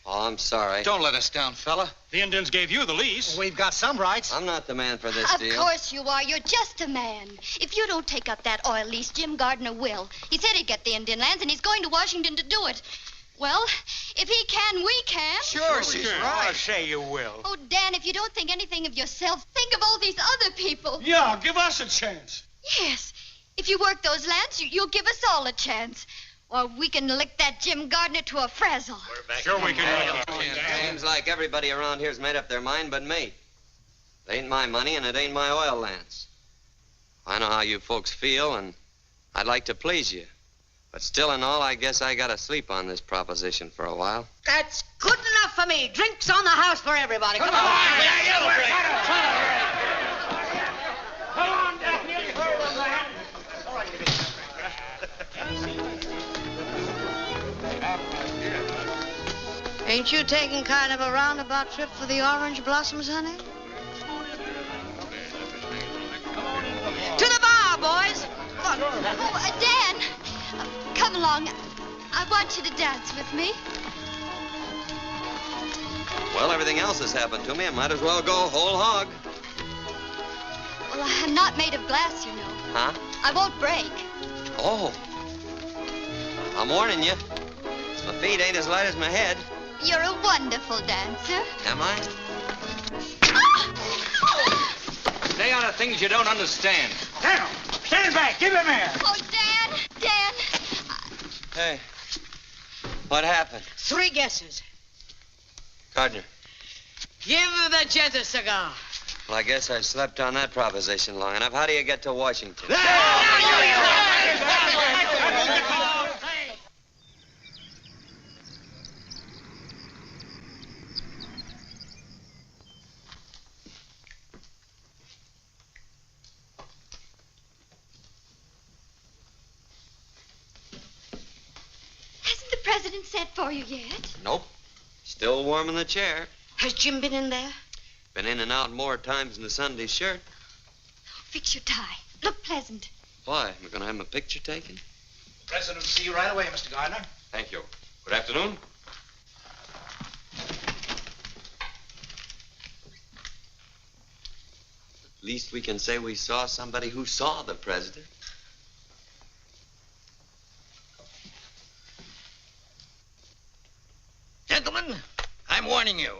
Oh, I'm sorry. Don't let us down, fella. The Indians gave you the lease. We've got some rights. I'm not the man for this Of deal. course you are. You're just a man. If you don't take up that oil lease, Jim Gardner will. He said he'd get the Indian lands, and he's going to Washington to do it. Well, if he can, we can. Sure, she's right. I'll say you will. Oh, Dan, if you don't think anything of yourself, think of all these other people. Yeah, give us a chance. Yes. If you work those lands, you'll give us all a chance. Or we can lick that Jim Gardner to a frazzle. Sure we can. Seems like everybody around here's made up their mind but me. It ain't my money and it ain't my oil lands. I know how you folks feel, and I'd like to please you. But still and all, I guess I gotta sleep on this proposition for a while. That's good enough for me. Drinks on the house for everybody. Come on. Come on, Daniel. Ain't you taking kind of a roundabout trip for the orange blossoms, honey? To the bar, boys. Look. Oh, Dan, come along. I want you to dance with me. Well, everything else has happened to me. I might as well go whole hog. Well, I'm not made of glass, you know. Huh? I won't break. Oh. I'm warning you. My feet ain't as light as my head. You're a wonderful dancer. Am I? Stay out of things you don't understand. Daniel, stand back. Give him air. Oh, Dan. Hey. What happened? 3 guesses. Gardner. Give the gent a cigar. Well, I guess I slept on that proposition long enough. How do you get to Washington? Hasn't the president sent for you yet? Nope. Still warm in the chair. Has Jim been in there? Been in and out more times than the Sunday shirt. Fix your tie. Look pleasant. Why? We're going to have my picture taken? The president will see you right away, Mr. Gardner. Thank you. Good afternoon. At least we can say we saw somebody who saw the president. Gentlemen, I'm warning you.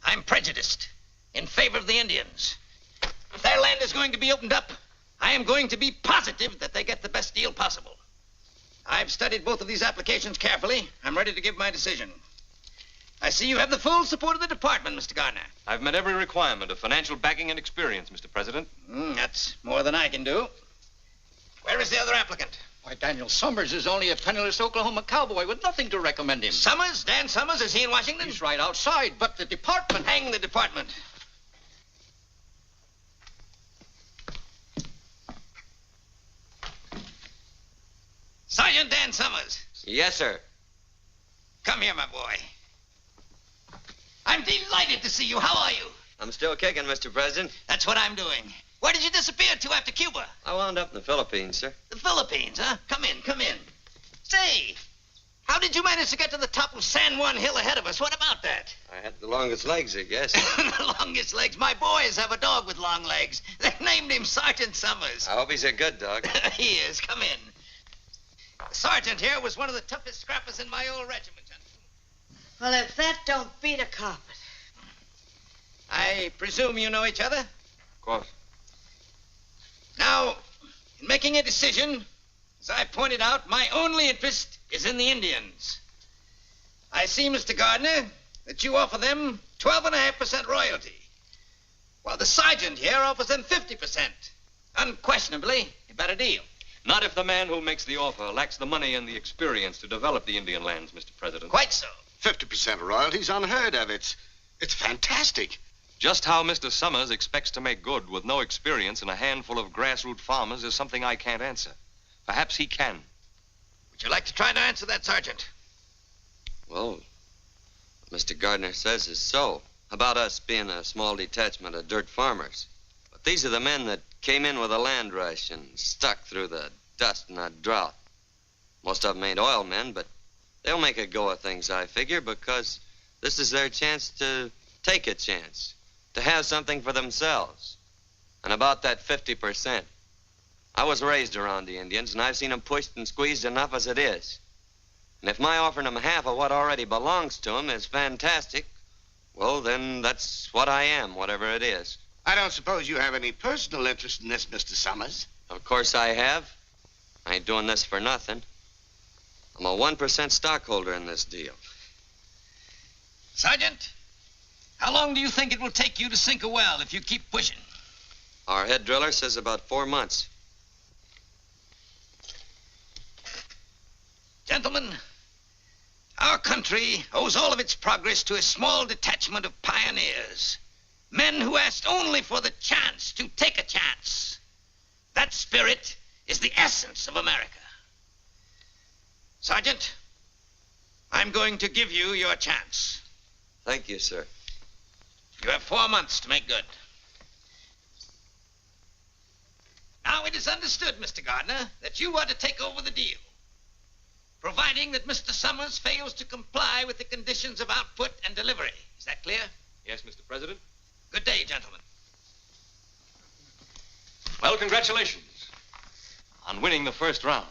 I'm prejudiced in favor of the Indians. If their land is going to be opened up, I am going to be positive that they get the best deal possible. I've studied both of these applications carefully. I'm ready to give my decision. I see you have the full support of the department, Mr. Gardner. I've met every requirement of financial backing and experience, Mr. President. That's more than I can do. Where is the other applicant? Why, Daniel Summers is only a penniless Oklahoma cowboy with nothing to recommend him. Summers? Dan Summers? Is he in Washington? He's right outside, but the department... Hang the department. Sergeant Dan Summers. Yes, sir. Come here, my boy. I'm delighted to see you. How are you? I'm still kicking, Mr. President. That's what I'm doing. Where did you disappear to after Cuba? I wound up in the Philippines, sir. The Philippines, huh? Come in. Say, how did you manage to get to the top of San Juan Hill ahead of us? What about that? I had the longest legs, I guess. The longest legs? My boys have a dog with long legs. They named him Sergeant Summers. I hope he's a good dog. He is. Come in. The sergeant here was one of the toughest scrappers in my old regiment, gentlemen. Well, if that don't beat a carpet. I presume you know each other? Of course. Now, in making a decision, as I pointed out, my only interest is in the Indians. I see, Mr. Gardner, that you offer them 12.5% royalty, while the sergeant here offers them 50%. Unquestionably, a better deal. Not if the man who makes the offer lacks the money and the experience to develop the Indian lands, Mr. President. Quite so. 50% royalty's unheard of. It's fantastic. Just how Mr. Summers expects to make good with no experience and a handful of grassroots farmers is something I can't answer. Perhaps he can. Would you like to try to answer that, Sergeant? Well, what Mr. Gardner says is so. About us being a small detachment of dirt farmers. But these are the men that came in with a land rush and stuck through the dust and the drought. Most of them ain't oil men, but they'll make a go of things, I figure, because this is their chance to take a chance. To have something for themselves. And about that 50%. I was raised around the Indians, and I've seen them pushed and squeezed enough as it is. And if my offering them half of what already belongs to them is fantastic, well, then that's what I am, whatever it is. I don't suppose you have any personal interest in this, Mr. Summers. Of course I have. I ain't doing this for nothing. I'm a 1% stockholder in this deal. Sergeant, how long do you think it will take you to sink a well if you keep pushing? Our head driller says about 4 months. Gentlemen, our country owes all of its progress to a small detachment of pioneers. Men who asked only for the chance to take a chance. That spirit is the essence of America. Sergeant, I'm going to give you your chance. Thank you, sir. You have 4 months to make good. Now, it is understood, Mr. Gardner, that you are to take over the deal, providing that Mr. Summers fails to comply with the conditions of output and delivery. Is that clear? Yes, Mr. President. Good day, gentlemen. Well, congratulations on winning the first round.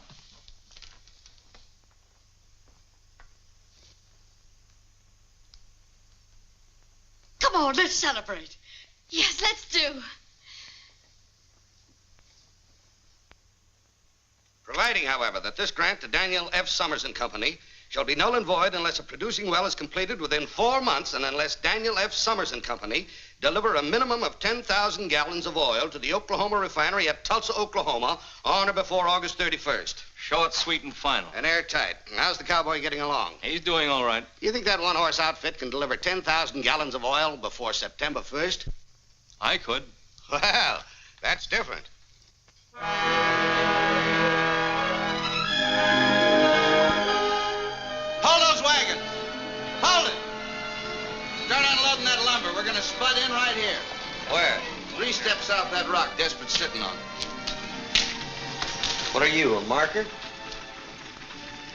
Come on, let's celebrate. Yes, let's do. Providing, however, that this grant to Daniel F. Summers and Company shall be null and void unless a producing well is completed within 4 months and unless Daniel F. Summers and Company deliver a minimum of 10,000 gallons of oil to the Oklahoma refinery at Tulsa, Oklahoma on or before August 31st. Short, sweet, and final. And airtight. How's the cowboy getting along? He's doing all right. You think that one-horse outfit can deliver 10,000 gallons of oil before September 1st? I could. Well, that's different. Hold those wagons. Hold it. Start unloading that lumber. We're going to spud in right here. Where? 3 steps off that rock Desperate's sitting on. What are you, a marker?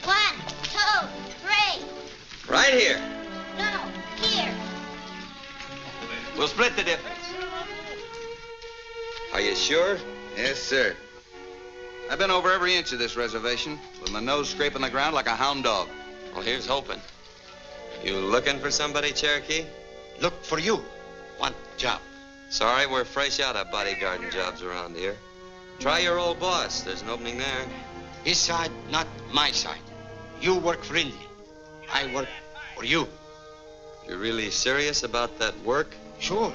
1, 2, 3. Right here. No, here. We'll split the difference. Are you sure? Yes, sir. I've been over every inch of this reservation with my nose scraping the ground like a hound dog. Well, here's hoping. You looking for somebody, Cherokee? Look for you. Want job. Sorry, we're fresh out of bodyguarding jobs around here. Try your old boss. There's an opening there. His side, not my side. You work for Indian. I work for you. You're really serious about that work? Sure.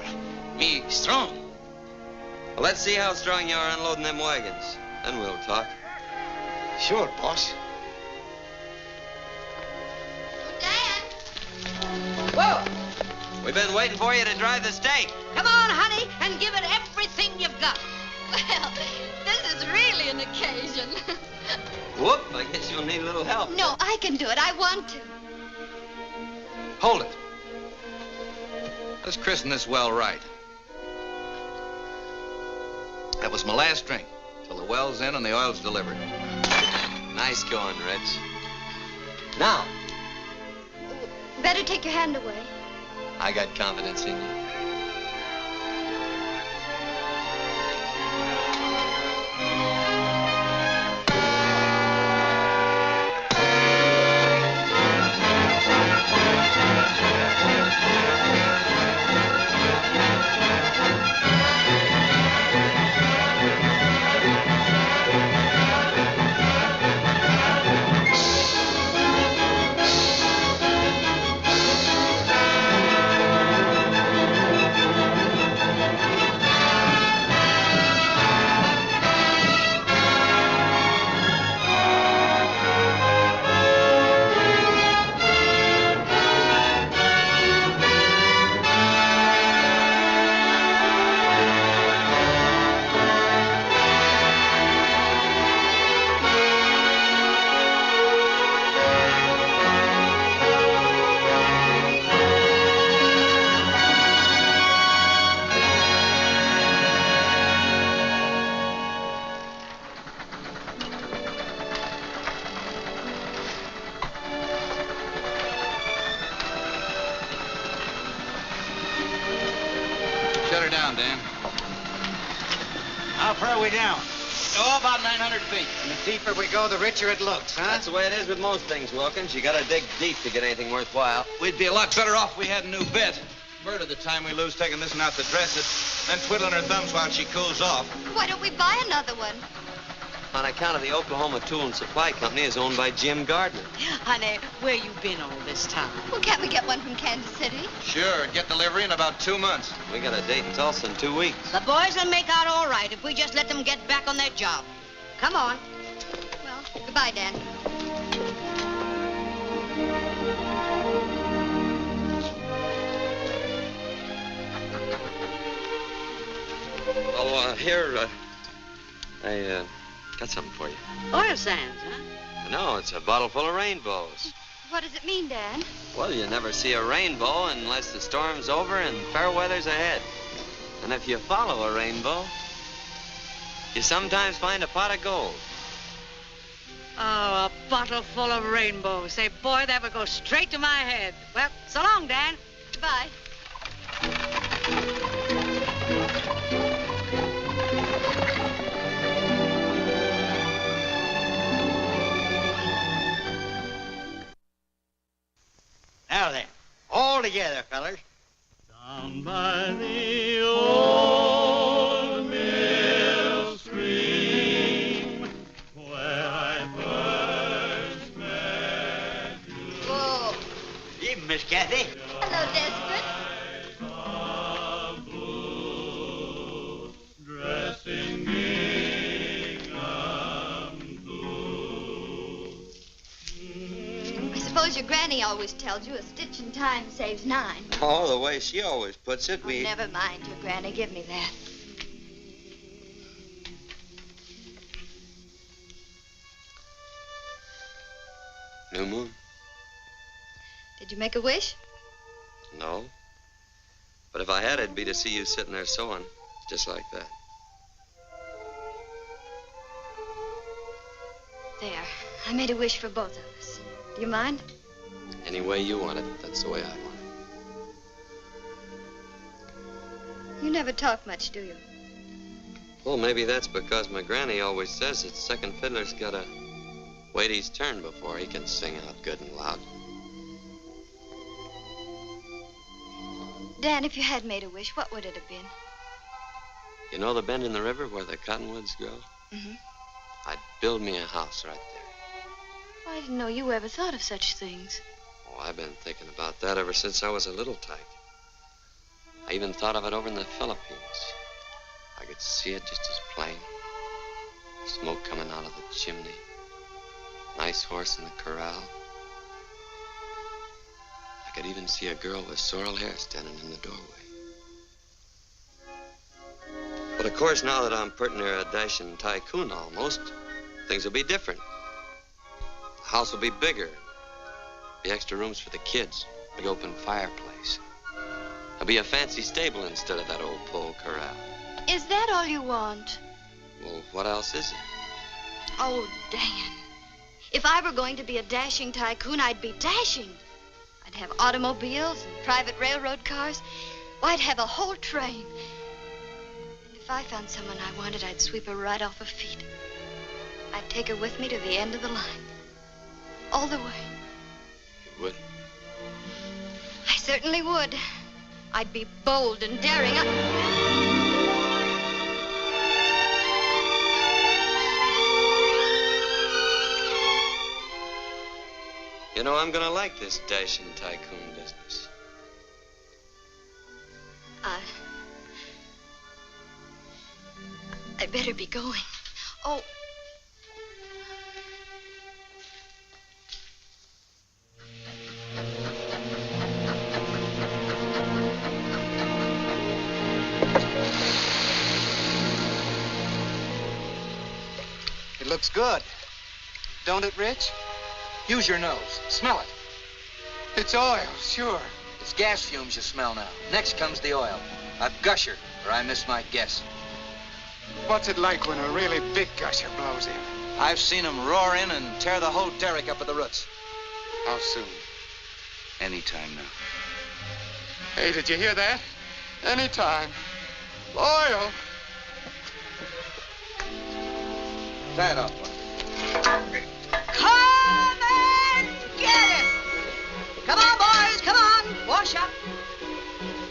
Me strong. Well, let's see how strong you are unloading them wagons. Then we'll talk. Sure, boss. Whoa! We've been waiting for you to drive the stake. Come on, honey, and give it everything you've got. Well, this is really an occasion. Whoop, I guess you'll need a little help. No, I can do it. I want to. Hold it. Let's christen this well right. That was my last drink, till the well's in and the oil's delivered. Nice going, Rich. Now, Better take your hand away. I got confidence in you. Shut her down, Dan. How far are we down? Oh, about 900 feet. And the deeper we go, the richer it looks, huh? That's the way it is with most things, Wilkins. You gotta dig deep to get anything worthwhile. We'd be a lot better off if we had a new bit. Bird of the time we lose taking this one out to dress it, then twiddling her thumbs while she cools off. Why don't we buy another one? On account of the Oklahoma Tool and Supply Company is owned by Jim Gardner. Honey, where you been all this time? Well, can't we get one from Kansas City? Sure, get delivery in about 2 months. We got a date in Tulsa in 2 weeks. The boys will make out all right if we just let them get back on their job. Come on. Well, goodbye, Dan. Oh, here, I got something for you. Oil sands, huh? No, it's a bottle full of rainbows. What does it mean, Dan? Well, you never see a rainbow unless the storm's over and fair weather's ahead. And if you follow a rainbow, you sometimes find a pot of gold. Oh, a bottle full of rainbows. Say, boy, that would go straight to my head. Well, so long, Dan. Goodbye. Now then, all together, fellas. Down by the old mill stream, where I first met you. Whoa. Evening, Miss Kathy. Hello, Desperate. Dressing gingham blue. I suppose your granny always tells you a stitch in time saves 9. Oh, the way she always puts it, we... Never mind your granny. Give me that. New moon? Did you make a wish? No. But if I had, it'd be to see you sitting there sewing, just like that. There. I made a wish for both of us. Do you mind? Any way you want it, that's the way I want it. You never talk much, do you? Well, maybe that's because my granny always says that second fiddler's gotta wait his turn before he can sing out good and loud. Dan, if you had made a wish, what would it have been? You know the bend in the river where the cottonwoods grow? Mm-hmm. I'd build me a house right there. I didn't know you ever thought of such things. Oh, I've been thinking about that ever since I was a little tyke. I even thought of it over in the Philippines. I could see it just as plain. Smoke coming out of the chimney. Nice horse in the corral. I could even see a girl with sorrel hair standing in the doorway. But of course, now that I'm pretty near a dashing tycoon almost, things will be different. The house will be bigger. Be extra rooms for the kids. Big open fireplace. There'll be a fancy stable instead of that old pole corral. Is that all you want? Well, what else is it? Oh, Dan. If I were going to be a dashing tycoon, I'd be dashing. I'd have automobiles and private railroad cars. Well, I'd have a whole train. And if I found someone I wanted, I'd sweep her right off her feet. I'd take her with me to the end of the line. All the way. You would? I certainly would. I'd be bold and daring. You know, I'm gonna like this dashing tycoon business. I better be going. Oh. It looks good. Don't it, Rich? Use your nose. Smell it. It's oil, sure. It's gas fumes you smell now. Next comes the oil. A gusher, or I missed my guess. What's it like when a really big gusher blows in? I've seen them roar in and tear the whole derrick up at the roots. How soon? Anytime now. Hey, did you hear that? Anytime. Oil. Tie it off. Come and get it! Come on, boys, come on. Wash up.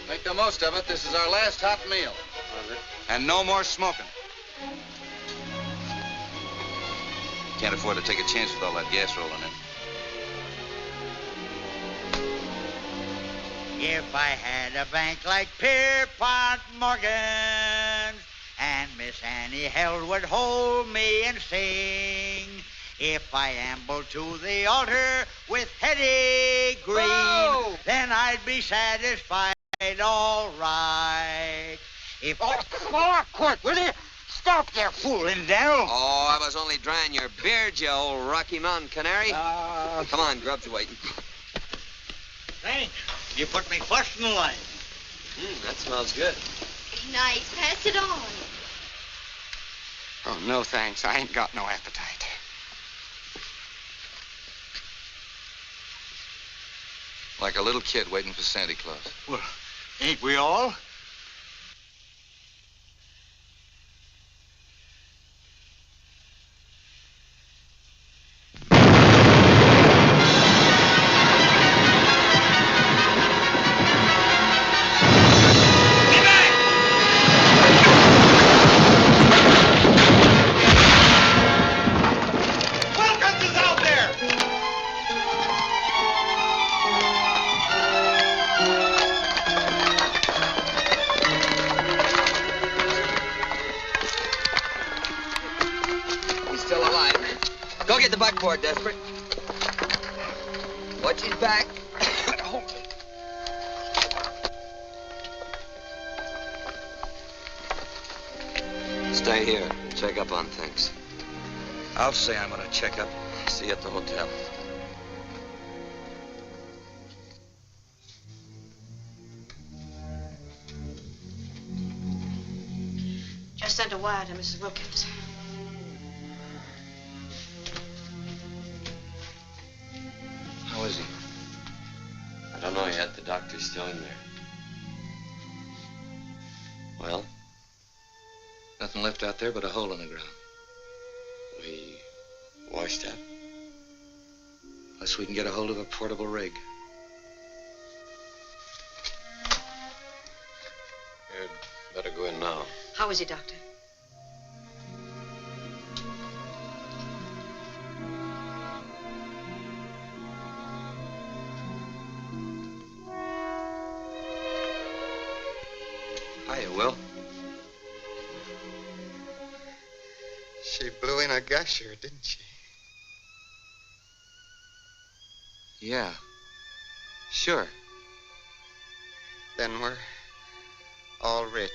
Make the most of it. This is our last hot meal. And no more smoking. Can't afford to take a chance with all that gas rolling in. If I had a bank like Pierpont Morgan's, and Miss Annie Held would hold me and sing, if I ambled to the altar with Hetty Green, then I'd be satisfied all right. If Oh, quick, will you? Stay Stop there fooling, Daniel. Oh, I was only drying your beard, you old Rocky Mountain canary. Come on, Grub's waiting. Thanks. You put me first in the line. That smells good. Nice. Pass it on. Oh, no thanks. I ain't got no appetite. Like a little kid waiting for Santa Claus. Well, ain't we all? Get the buckboard, Desperate. Watch his back. Stay here. Check up on things. I'll say I'm gonna check up. See you at the hotel. Just sent a wire to Mrs. Wilkins. How is he? I don't know yet. The doctor's still in there. Well? Nothing left out there but a hole in the ground. We washed up? Unless we can get a hold of a portable rig. You'd better go in now. How is he, Doctor? Hiya, Will. She blew in a gusher, didn't she? Yeah. Sure. Then we're all rich,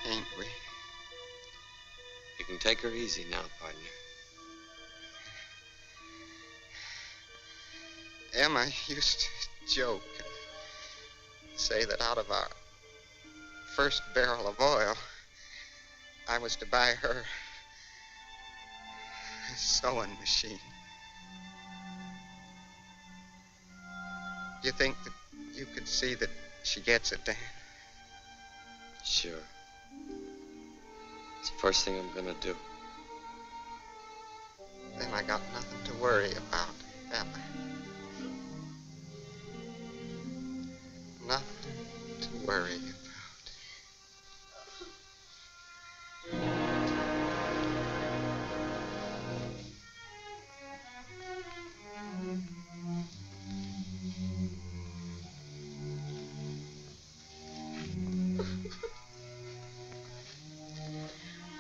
ain't we? You can take her easy now, partner. Emma used to joke and say that out of our first barrel of oil, I was to buy her a sewing machine. You think that you could see that she gets it, Dan? Sure. It's the first thing I'm gonna do. Then I got nothing to worry about, Emma. Nothing to worry about.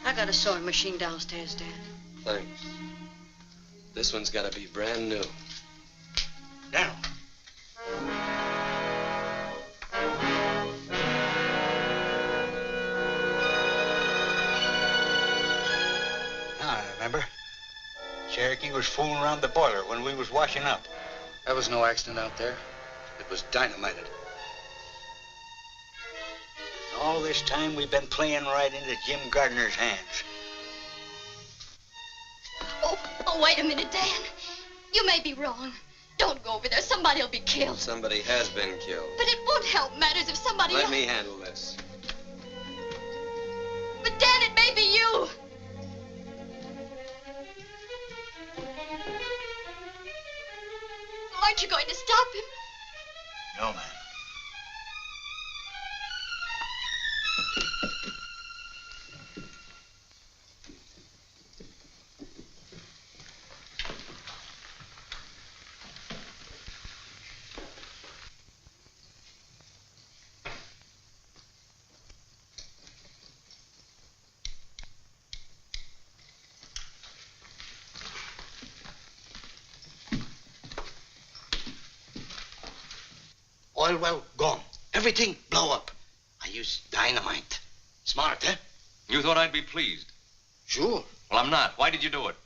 I got a sewing machine downstairs, Dad. Thanks. This one's gotta be brand new. Now. I remember. Cherokee was fooling around the boiler when we was washing up. That was no accident out there. It was dynamited. All this time we've been playing right into Jim Gardner's hands. Oh, wait a minute, Dan. You may be wrong. Don't go over there. Somebody'll be killed. Somebody has been killed. But it won't help matters if somebody Let else... me handle this. But, Dan, it may be you. Aren't you going to stop him? No, man. Oil well gone. Everything blow up. I used dynamite. Smart, eh? You thought I'd be pleased? Sure. Well, I'm not. Why did you do it?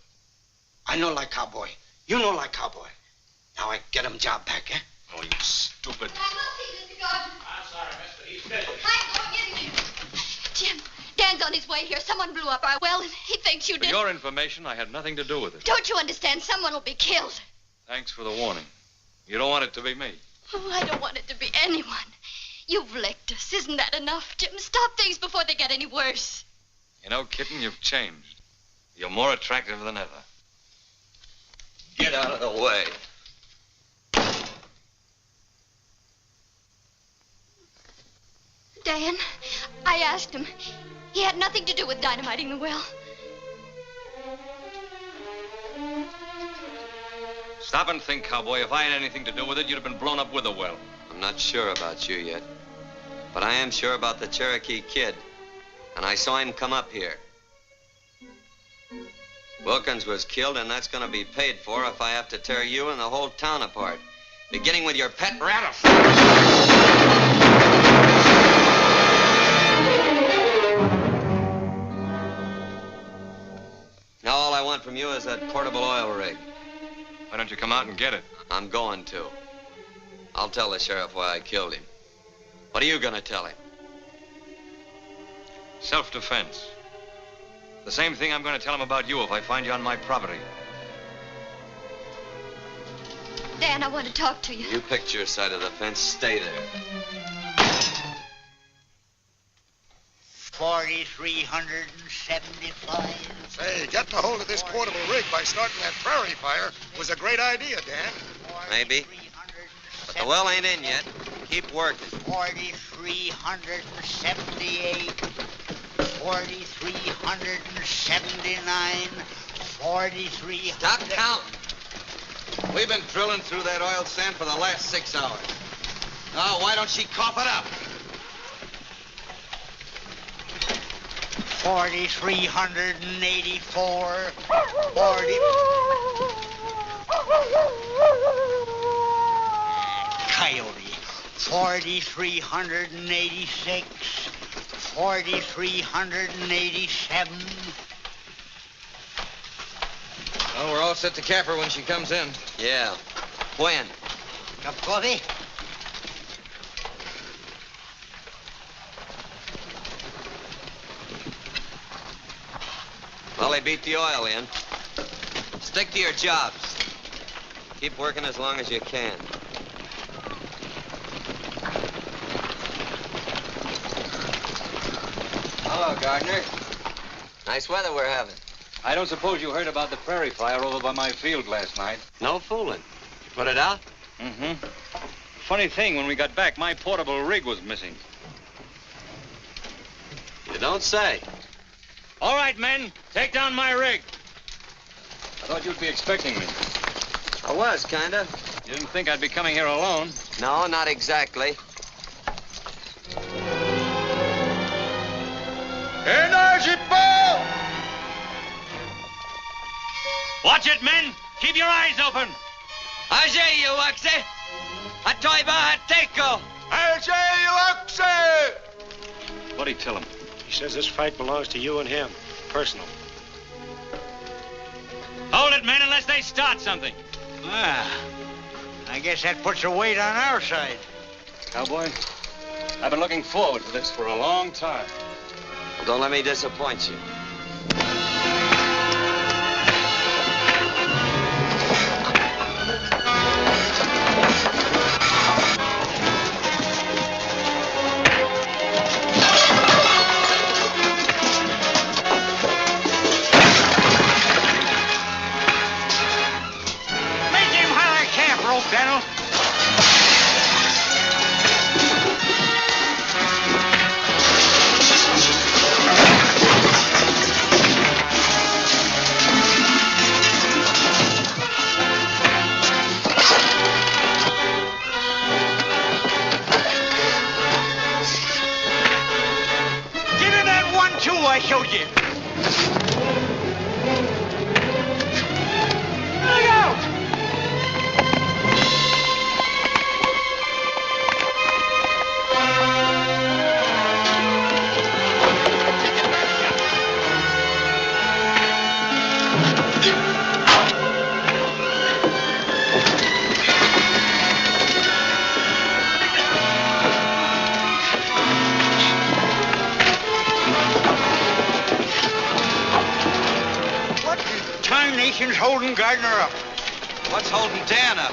I know like cowboy. You know like cowboy. Now I get him job back, eh? Oh, you stupid. I'm sorry, mister. He's busy. Jim, Dan's on his way here. Someone blew up our well, and he thinks you For did. your information, I had nothing to do with it. Don't you understand? Someone will be killed. Thanks for the warning. You don't want it to be me. Oh, I don't want it to be anyone. You've licked us. Isn't that enough, Jim? Stop things before they get any worse. You know, kitten, you've changed. You're more attractive than ever. Get out of the way. Dan, I asked him. He had nothing to do with dynamiting the well. Stop and think, cowboy. If I had anything to do with it, you'd have been blown up with the well. I'm not sure about you yet, but I am sure about the Cherokee Kid, and I saw him come up here. Wilkins was killed, and that's going to be paid for if I have to tear you and the whole town apart, beginning with your pet rattlesnake. Now all I want from you is that portable oil rig. Why don't you come out and get it? I'm going to. I'll tell the sheriff why I killed him. What are you going to tell him? Self-defense. The same thing I'm going to tell him about you if I find you on my property. Dan, I want to talk to you. You picked your side of the fence. Stay there. 4,375. Say, getting a hold of this portable rig by starting that prairie fire was a great idea, Dan. Maybe. But the well ain't in yet. Keep working. 4,378. 4,379. 4,300. Stop counting. We've been drilling through that oil sand for the last 6 hours. Now, why don't she cough it up? 4,384. 40. Coyote. 4,386. 4,387. Well, we're all set to cap her when she comes in. Yeah. When? Cup of coffee? Well, they beat the oil in. Stick to your jobs. Keep working as long as you can. Hello, Gardner. Nice weather we're having. I don't suppose you heard about the prairie fire over by my field last night. No fooling. You put it out? Mm-hmm. Funny thing, when we got back, my portable rig was missing. You don't say. All right, men, take down my rig. I thought you'd be expecting me. I was, kinda. You didn't think I'd be coming here alone? No, not exactly. Energy ball! Watch it, men. Keep your eyes open. Ajay, you Waxy. Atoiba Hateko. Ajay, you Waxy! What'd he tell him? He says this fight belongs to you and him. Personal. Hold it, men, unless they start something. Ah, I guess that puts a weight on our side. Cowboy, I've been looking forward to this for a long time. Well, don't let me disappoint you. Colonel. Give him that 1-2 I showed you. Look out! Congratulations holding Gardner up. What's holding Dan up?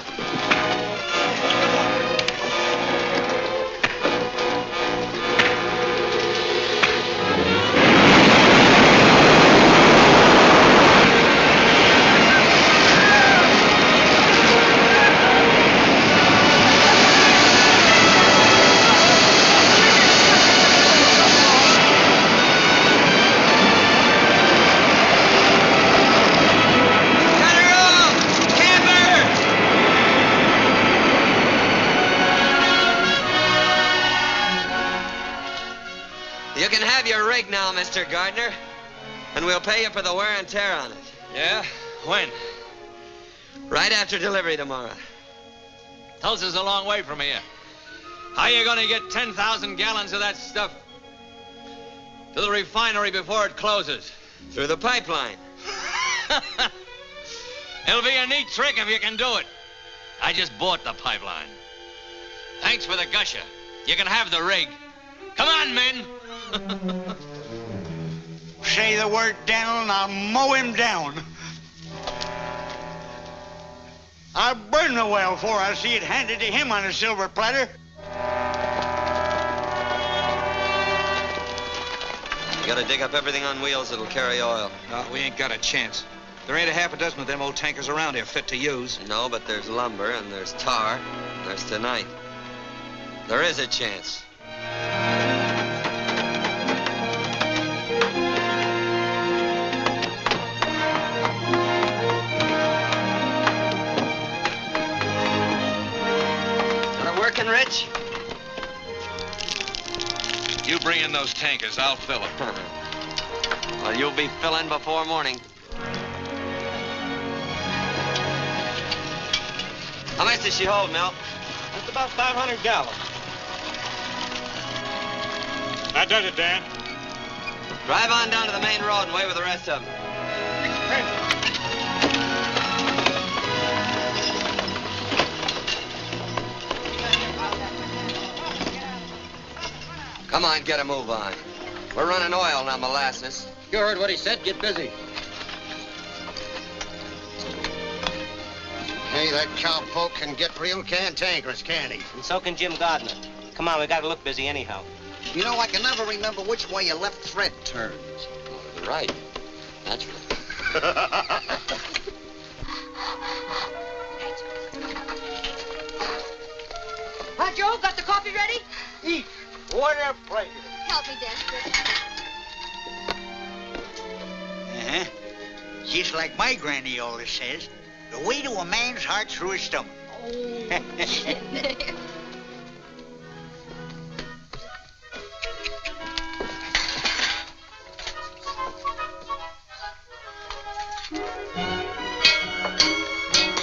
You can have your rig now, Mr. Gardner. And we'll pay you for the wear and tear on it. Yeah? When? Right after delivery tomorrow. Tulsa's a long way from here. How are you going to get 10,000 gallons of that stuff to the refinery before it closes? Through the pipeline. It'll be a neat trick if you can do it. I just bought the pipeline. Thanks for the gusher. You can have the rig. Come on, men. Say the word, Daniel, and I'll mow him down. I'll burn the well before I see it handed to him on a silver platter. You gotta dig up everything on wheels that'll carry oil. We ain't got a chance. There ain't a half a dozen of them old tankers around here fit to use. No, but there's lumber, and there's tar, and there's tonight. There is a chance. Got it working, Rich? You bring in those tankers. I'll fill them. Well, you'll be filling before morning. How much does she hold, Milt? Just about 500 gallons. That does it, Dan. Drive on down to the main road and wait with the rest of them. Come on, get a move on. We're running oil, not molasses. You heard what he said. Get busy. Hey, that cowpoke can get real cantankerous, can't he? And so can Jim Gardner. Come on, we gotta look busy anyhow. You know, I can never remember which way your left thread turns. Oh, right. Naturally. Huh, Joe? Got the coffee ready? Eat. What a pleasure. Help me, Desperate. Uh-huh. Just like my granny always says, the way to a man's heart through his stomach. Oh,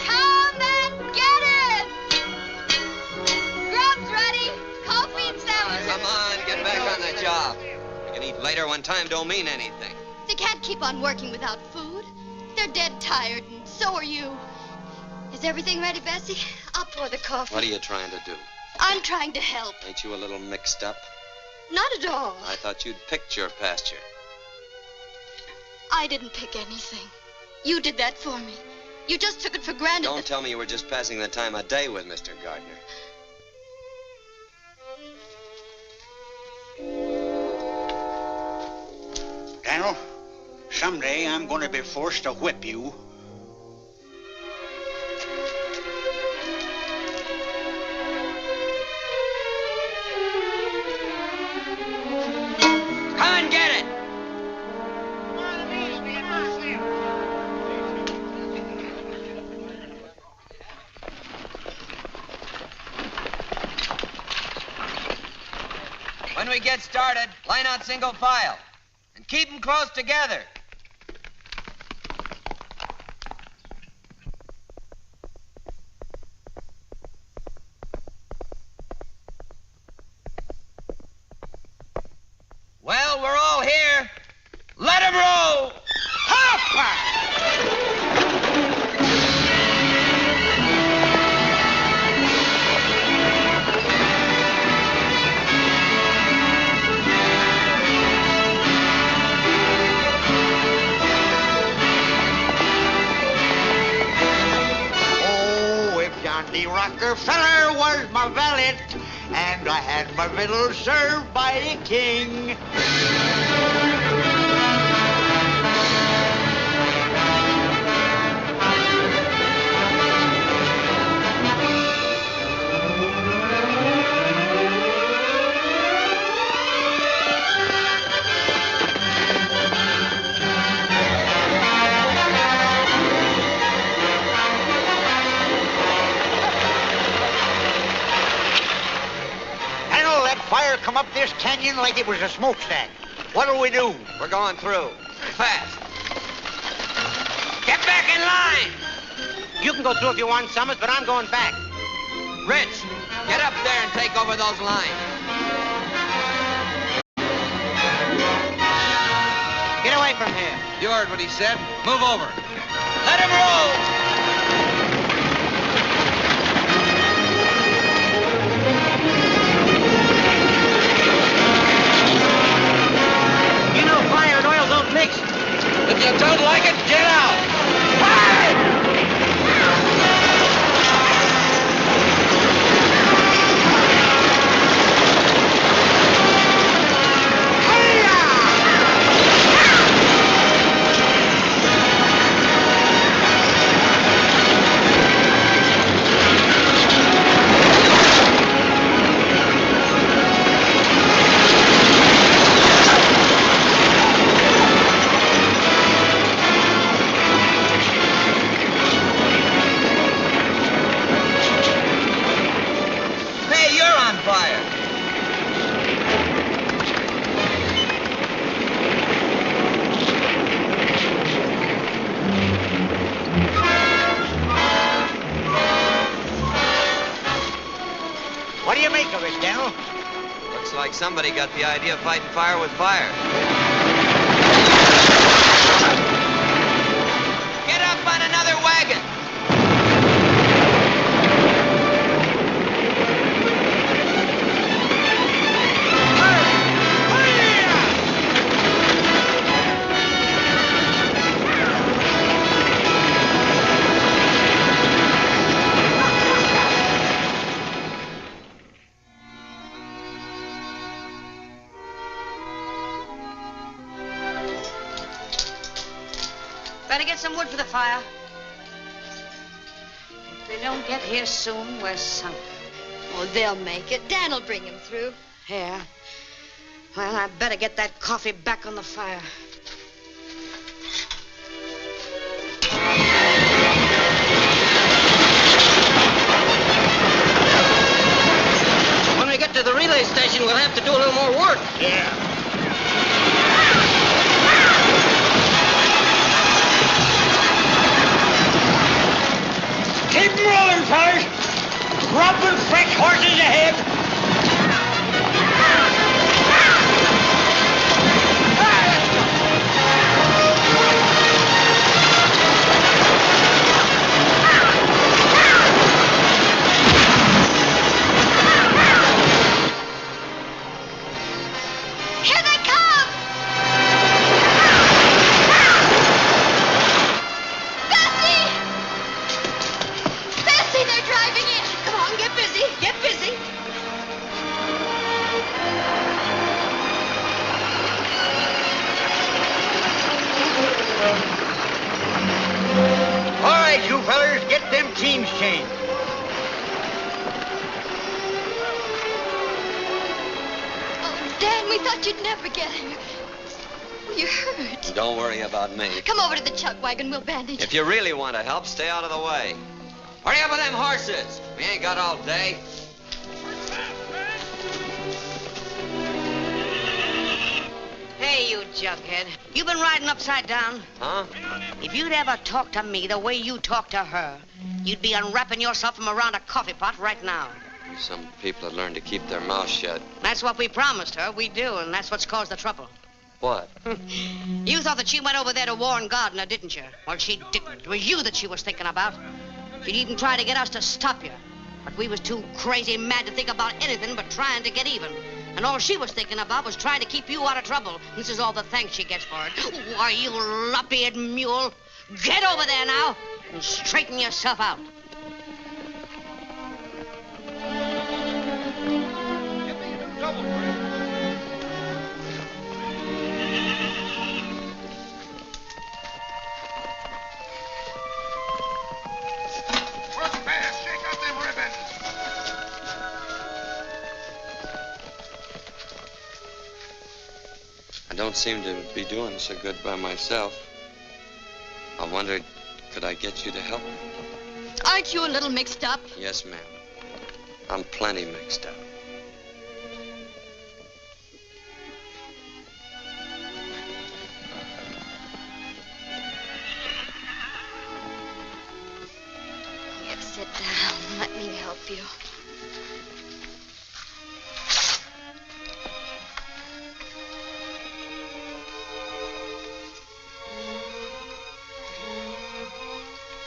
Come and get it! Grub's ready. Coffee and sandwiches. Come on, get back on the job. You can eat later when time don't mean anything. They can't keep on working without food. They're dead tired, and so are you. Is everything ready, Bessie? I'll pour the coffee. What are you trying to do? I'm trying to help. Ain't you a little mixed up? Not at all. I thought you'd picked your pasture. I didn't pick anything. You did that for me. You just took it for granted. Don't tell me you were just passing the time of day with Mr. Gardner. Daniel, someday I'm going to be forced to whip you. Come and get it! When we get started, line out single file. And keep them close together. Well, we're all here. Let 'em roll! Yonder feller was my valet, and I had my victuals served by a king. Fire come up this canyon like it was a smokestack. What'll we do? We're going through. Fast. Get back in line! You can go through if you want, Summers, but I'm going back. Rich, get up there and take over those lines. Get away from here. You heard what he said. Move over. Let him roll! Fire and oil don't mix. If you don't like it, get out! What do you make of it, Daniel? Looks like somebody got the idea of fighting fire with fire. Get up on another wagon! Better get some wood for the fire. If they don't get here soon, we're sunk. Oh, they'll make it. Dan'll bring him through. Yeah. Well, I better get that coffee back on the fire. When we get to the relay station, we'll have to do a little more work. Yeah. Keep rolling, fellas. Dropping fresh horses ahead. Here they come! Bessie! Bessie, they're driving in. Come on, get busy. Get busy. All right, you fellers, get them teams changed. Oh, Dan, we thought you'd never get here. You're hurt. Don't worry about me. Come over to the chuck wagon. We'll bandage. If you really want to help, stay out of the way. Hurry up with them horses. We ain't got all day. Hey, you jughead. You been riding upside down? Huh? If you'd ever talked to me the way you talk to her, you'd be unwrapping yourself from around a coffee pot right now. Some people have learned to keep their mouths shut. That's what we promised her. We do, and that's what's caused the trouble. What? You thought that she went over there to warn Gardner, didn't you? Well, she didn't. It was you that she was thinking about. She'd even try to get us to stop you. But we was too crazy mad to think about anything but trying to get even. And all she was thinking about was trying to keep you out of trouble. This is all the thanks she gets for it. Why, you lop-eared mule. Get over there now and straighten yourself out. trouble, Fred. Work fast. Shake out them ribbons. I don't seem to be doing so good by myself. I wondered, could I get you to help me? Aren't you a little mixed up? Yes, ma'am. I'm plenty mixed up. Here, sit down. Let me help you.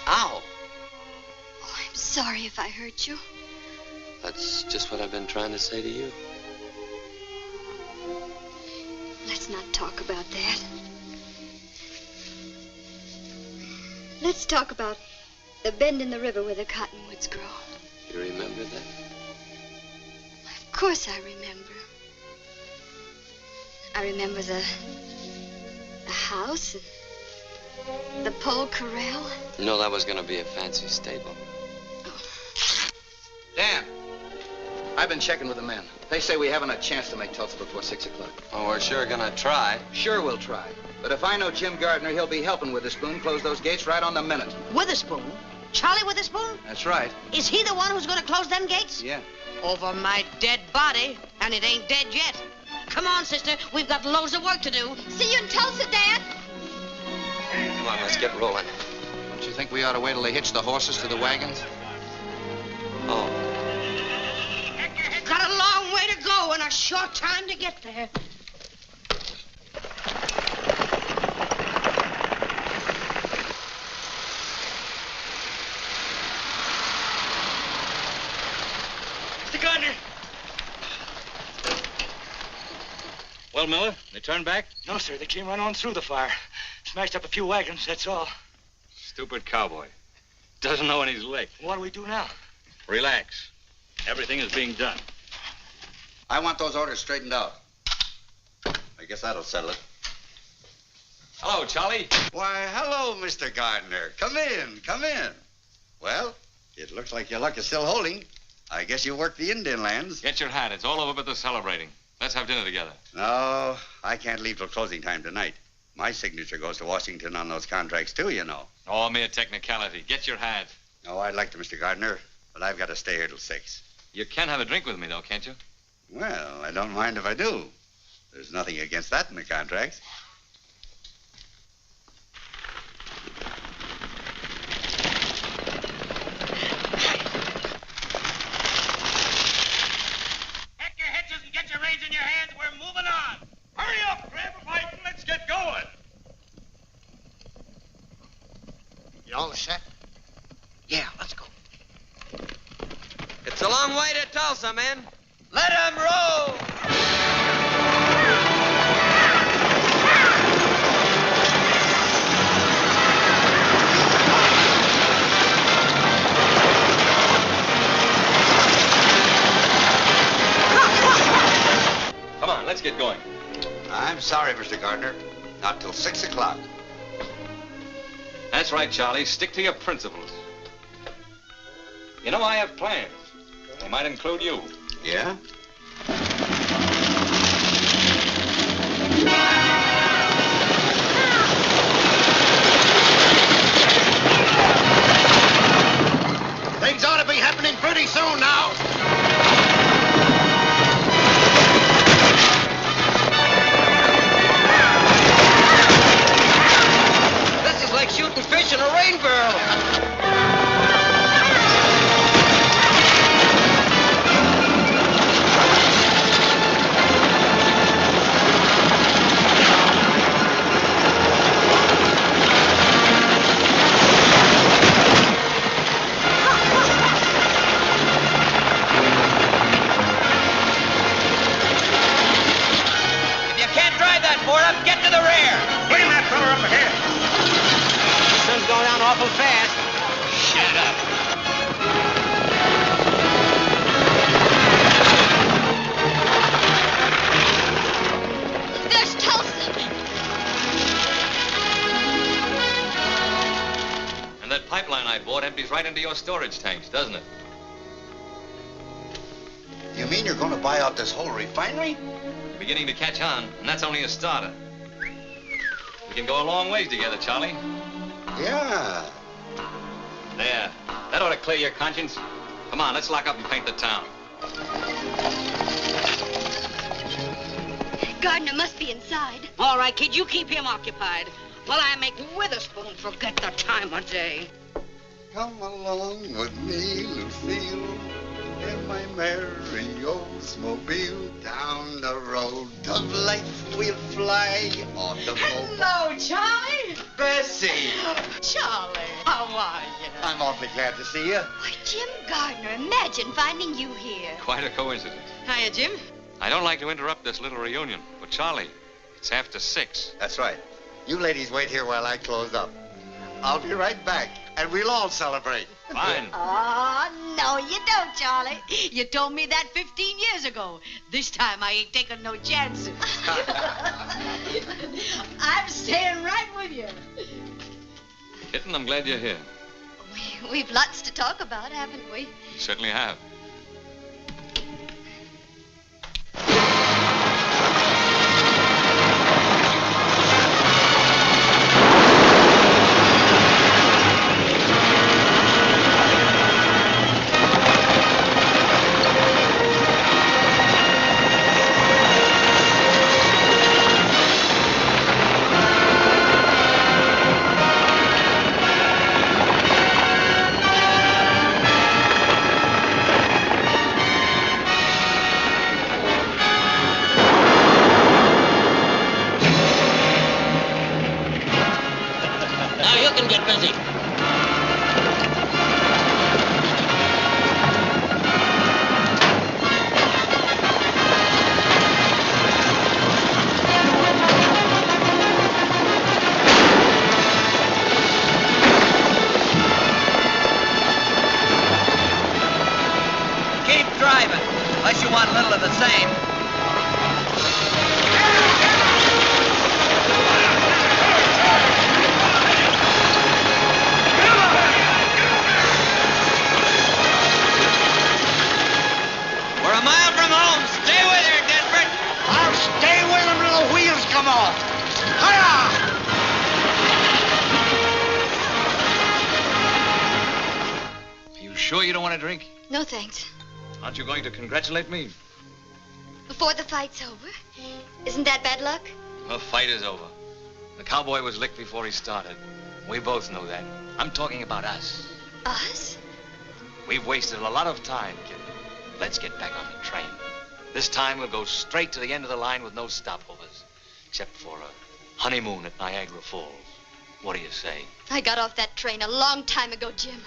Ow! Oh, I'm sorry if I hurt you. That's just what I've been trying to say to you. Let's not talk about that. Let's talk about the bend in the river where the cottonwoods grow. You remember that? Of course I remember. I remember the house and the pole corral. You know that was going to be a fancy stable. Dan, I've been checking with the men. They say we haven't a chance to make Tulsa before 6 o'clock. Oh, we're sure going to try. Sure we'll try. But if I know Jim Gardner, he'll be helping Witherspoon close those gates right on the minute. Witherspoon? Charlie Witherspoon? That's right. Is he the one who's going to close them gates? Yeah. Over my dead body, and it ain't dead yet. Come on, sister. We've got loads of work to do. See you in Tulsa, Dad. Come on, let's get rolling. Don't you think we ought to wait till they hitch the horses to the wagons? Oh. Got a long way to go and a short time to get there. Mr. Gardner. Well, Miller, they turned back? No, sir. They came right on through the fire. Smashed up a few wagons, that's all. Stupid cowboy. Doesn't know when he's licked. What do we do now? Relax. Everything is being done. I want those orders straightened out. I guess that'll settle it. Hello, Charlie. Why, hello, Mr. Gardner. Come in, come in. Well, it looks like your luck is still holding. I guess you work the Indian lands. Get your hat. It's all over but the celebrating. Let's have dinner together. No, I can't leave till closing time tonight. My signature goes to Washington on those contracts, too, you know. Oh, mere technicality. Get your hat. Oh, I'd like to, Mr. Gardner, but I've got to stay here till 6. You can have a drink with me, though, can't you? Well, I don't mind if I do. There's nothing against that in the contracts. Pack your hitches and get your reins in your hands. We're moving on. Hurry up, grab a bite and let's get going. You all set? Yeah, let's go. It's a long way to Tulsa, men. Let 'em roll! Come on, let's get going. I'm sorry, Mr. Gardner. Not till 6 o'clock. That's right, Charlie. Stick to your principles. You know, I have plans. They might include you. Yeah? Things ought to be happening pretty soon now. This is like shooting fish in a rain barrel. If you can't drive that board up, get to the rear. Bring that fella up ahead. The sun's going down awful fast. Shut up. empties right into your storage tanks, doesn't it? You mean you're going to buy out this whole refinery? Beginning to catch on, and that's only a starter. We can go a long ways together, Charlie. Yeah. There. That ought to clear your conscience. Come on, let's lock up and paint the town. Gardner must be inside. All right, kid, you keep him occupied while I make Witherspoon forget the time of day. Come along with me, Lucille, in my merry Oldsmobile. Down the road of life we'll fly on the boat. Hello, Charlie. Bessie. Charlie, how are you? I'm awfully glad to see you. Why, Jim Gardner, imagine finding you here. Quite a coincidence. Hiya, Jim. I don't like to interrupt this little reunion, but Charlie, it's after 6. That's right. You ladies wait here while I close up. I'll be right back, and we'll all celebrate. Fine. Oh, no, you don't, Charlie. You told me that 15 years ago. This time I ain't taking no chances. I'm staying right with you. Kitten, I'm glad you're here. We've lots to talk about, haven't we? You certainly have. Sure you don't want a drink? No, thanks. Aren't you going to congratulate me? Before the fight's over? Isn't that bad luck? The fight is over. The cowboy was licked before he started. We both know that. I'm talking about us. Us? We've wasted a lot of time, kid. Let's get back on the train. This time we'll go straight to the end of the line with no stopovers. Except for a honeymoon at Niagara Falls. What do you say? I got off that train a long time ago, Jim.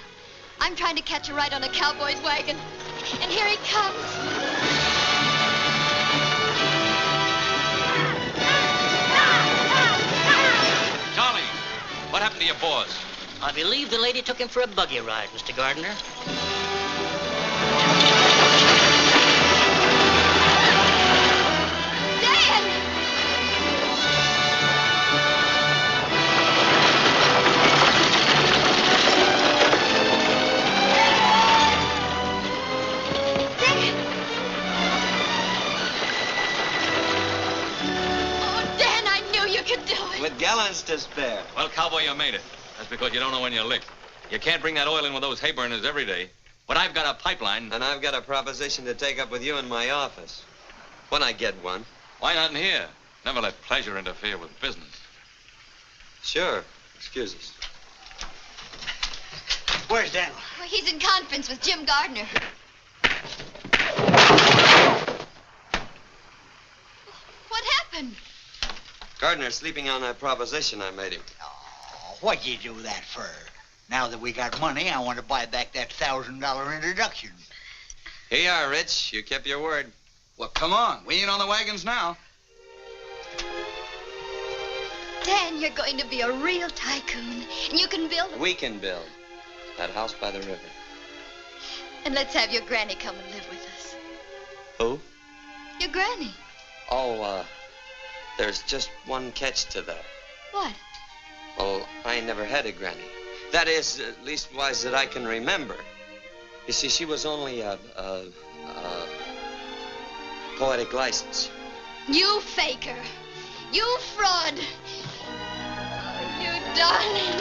I'm trying to catch a ride on a cowboy's wagon. And here he comes. Charlie, what happened to your boss? I believe the lady took him for a buggy ride, Mr. Gardner. With gallons to spare. Well, cowboy, you made it. That's because you don't know when you're licked. You can't bring that oil in with those hay burners every day. But I've got a pipeline. And I've got a proposition to take up with you in my office. When I get one. Why not in here? Never let pleasure interfere with business. Sure. Excuse us. Where's Daniel? Well, he's in conference with Jim Gardner. What happened? Gardner's sleeping on that proposition I made him. Oh, what'd you do that for? Now that we got money, I want to buy back that $1,000 introduction. Here you are, Rich. You kept your word. Well, come on. We ain't on the wagons now. Dan, you're going to be a real tycoon. And you can build... We can build. That house by the river. And let's have your granny come and live with us. Who? Your granny. Oh, there's just one catch to that. What? Well, I ain't never had a granny. That is, leastwise, that I can remember. You see, she was only a poetic license. You faker. You fraud. Oh, you darling.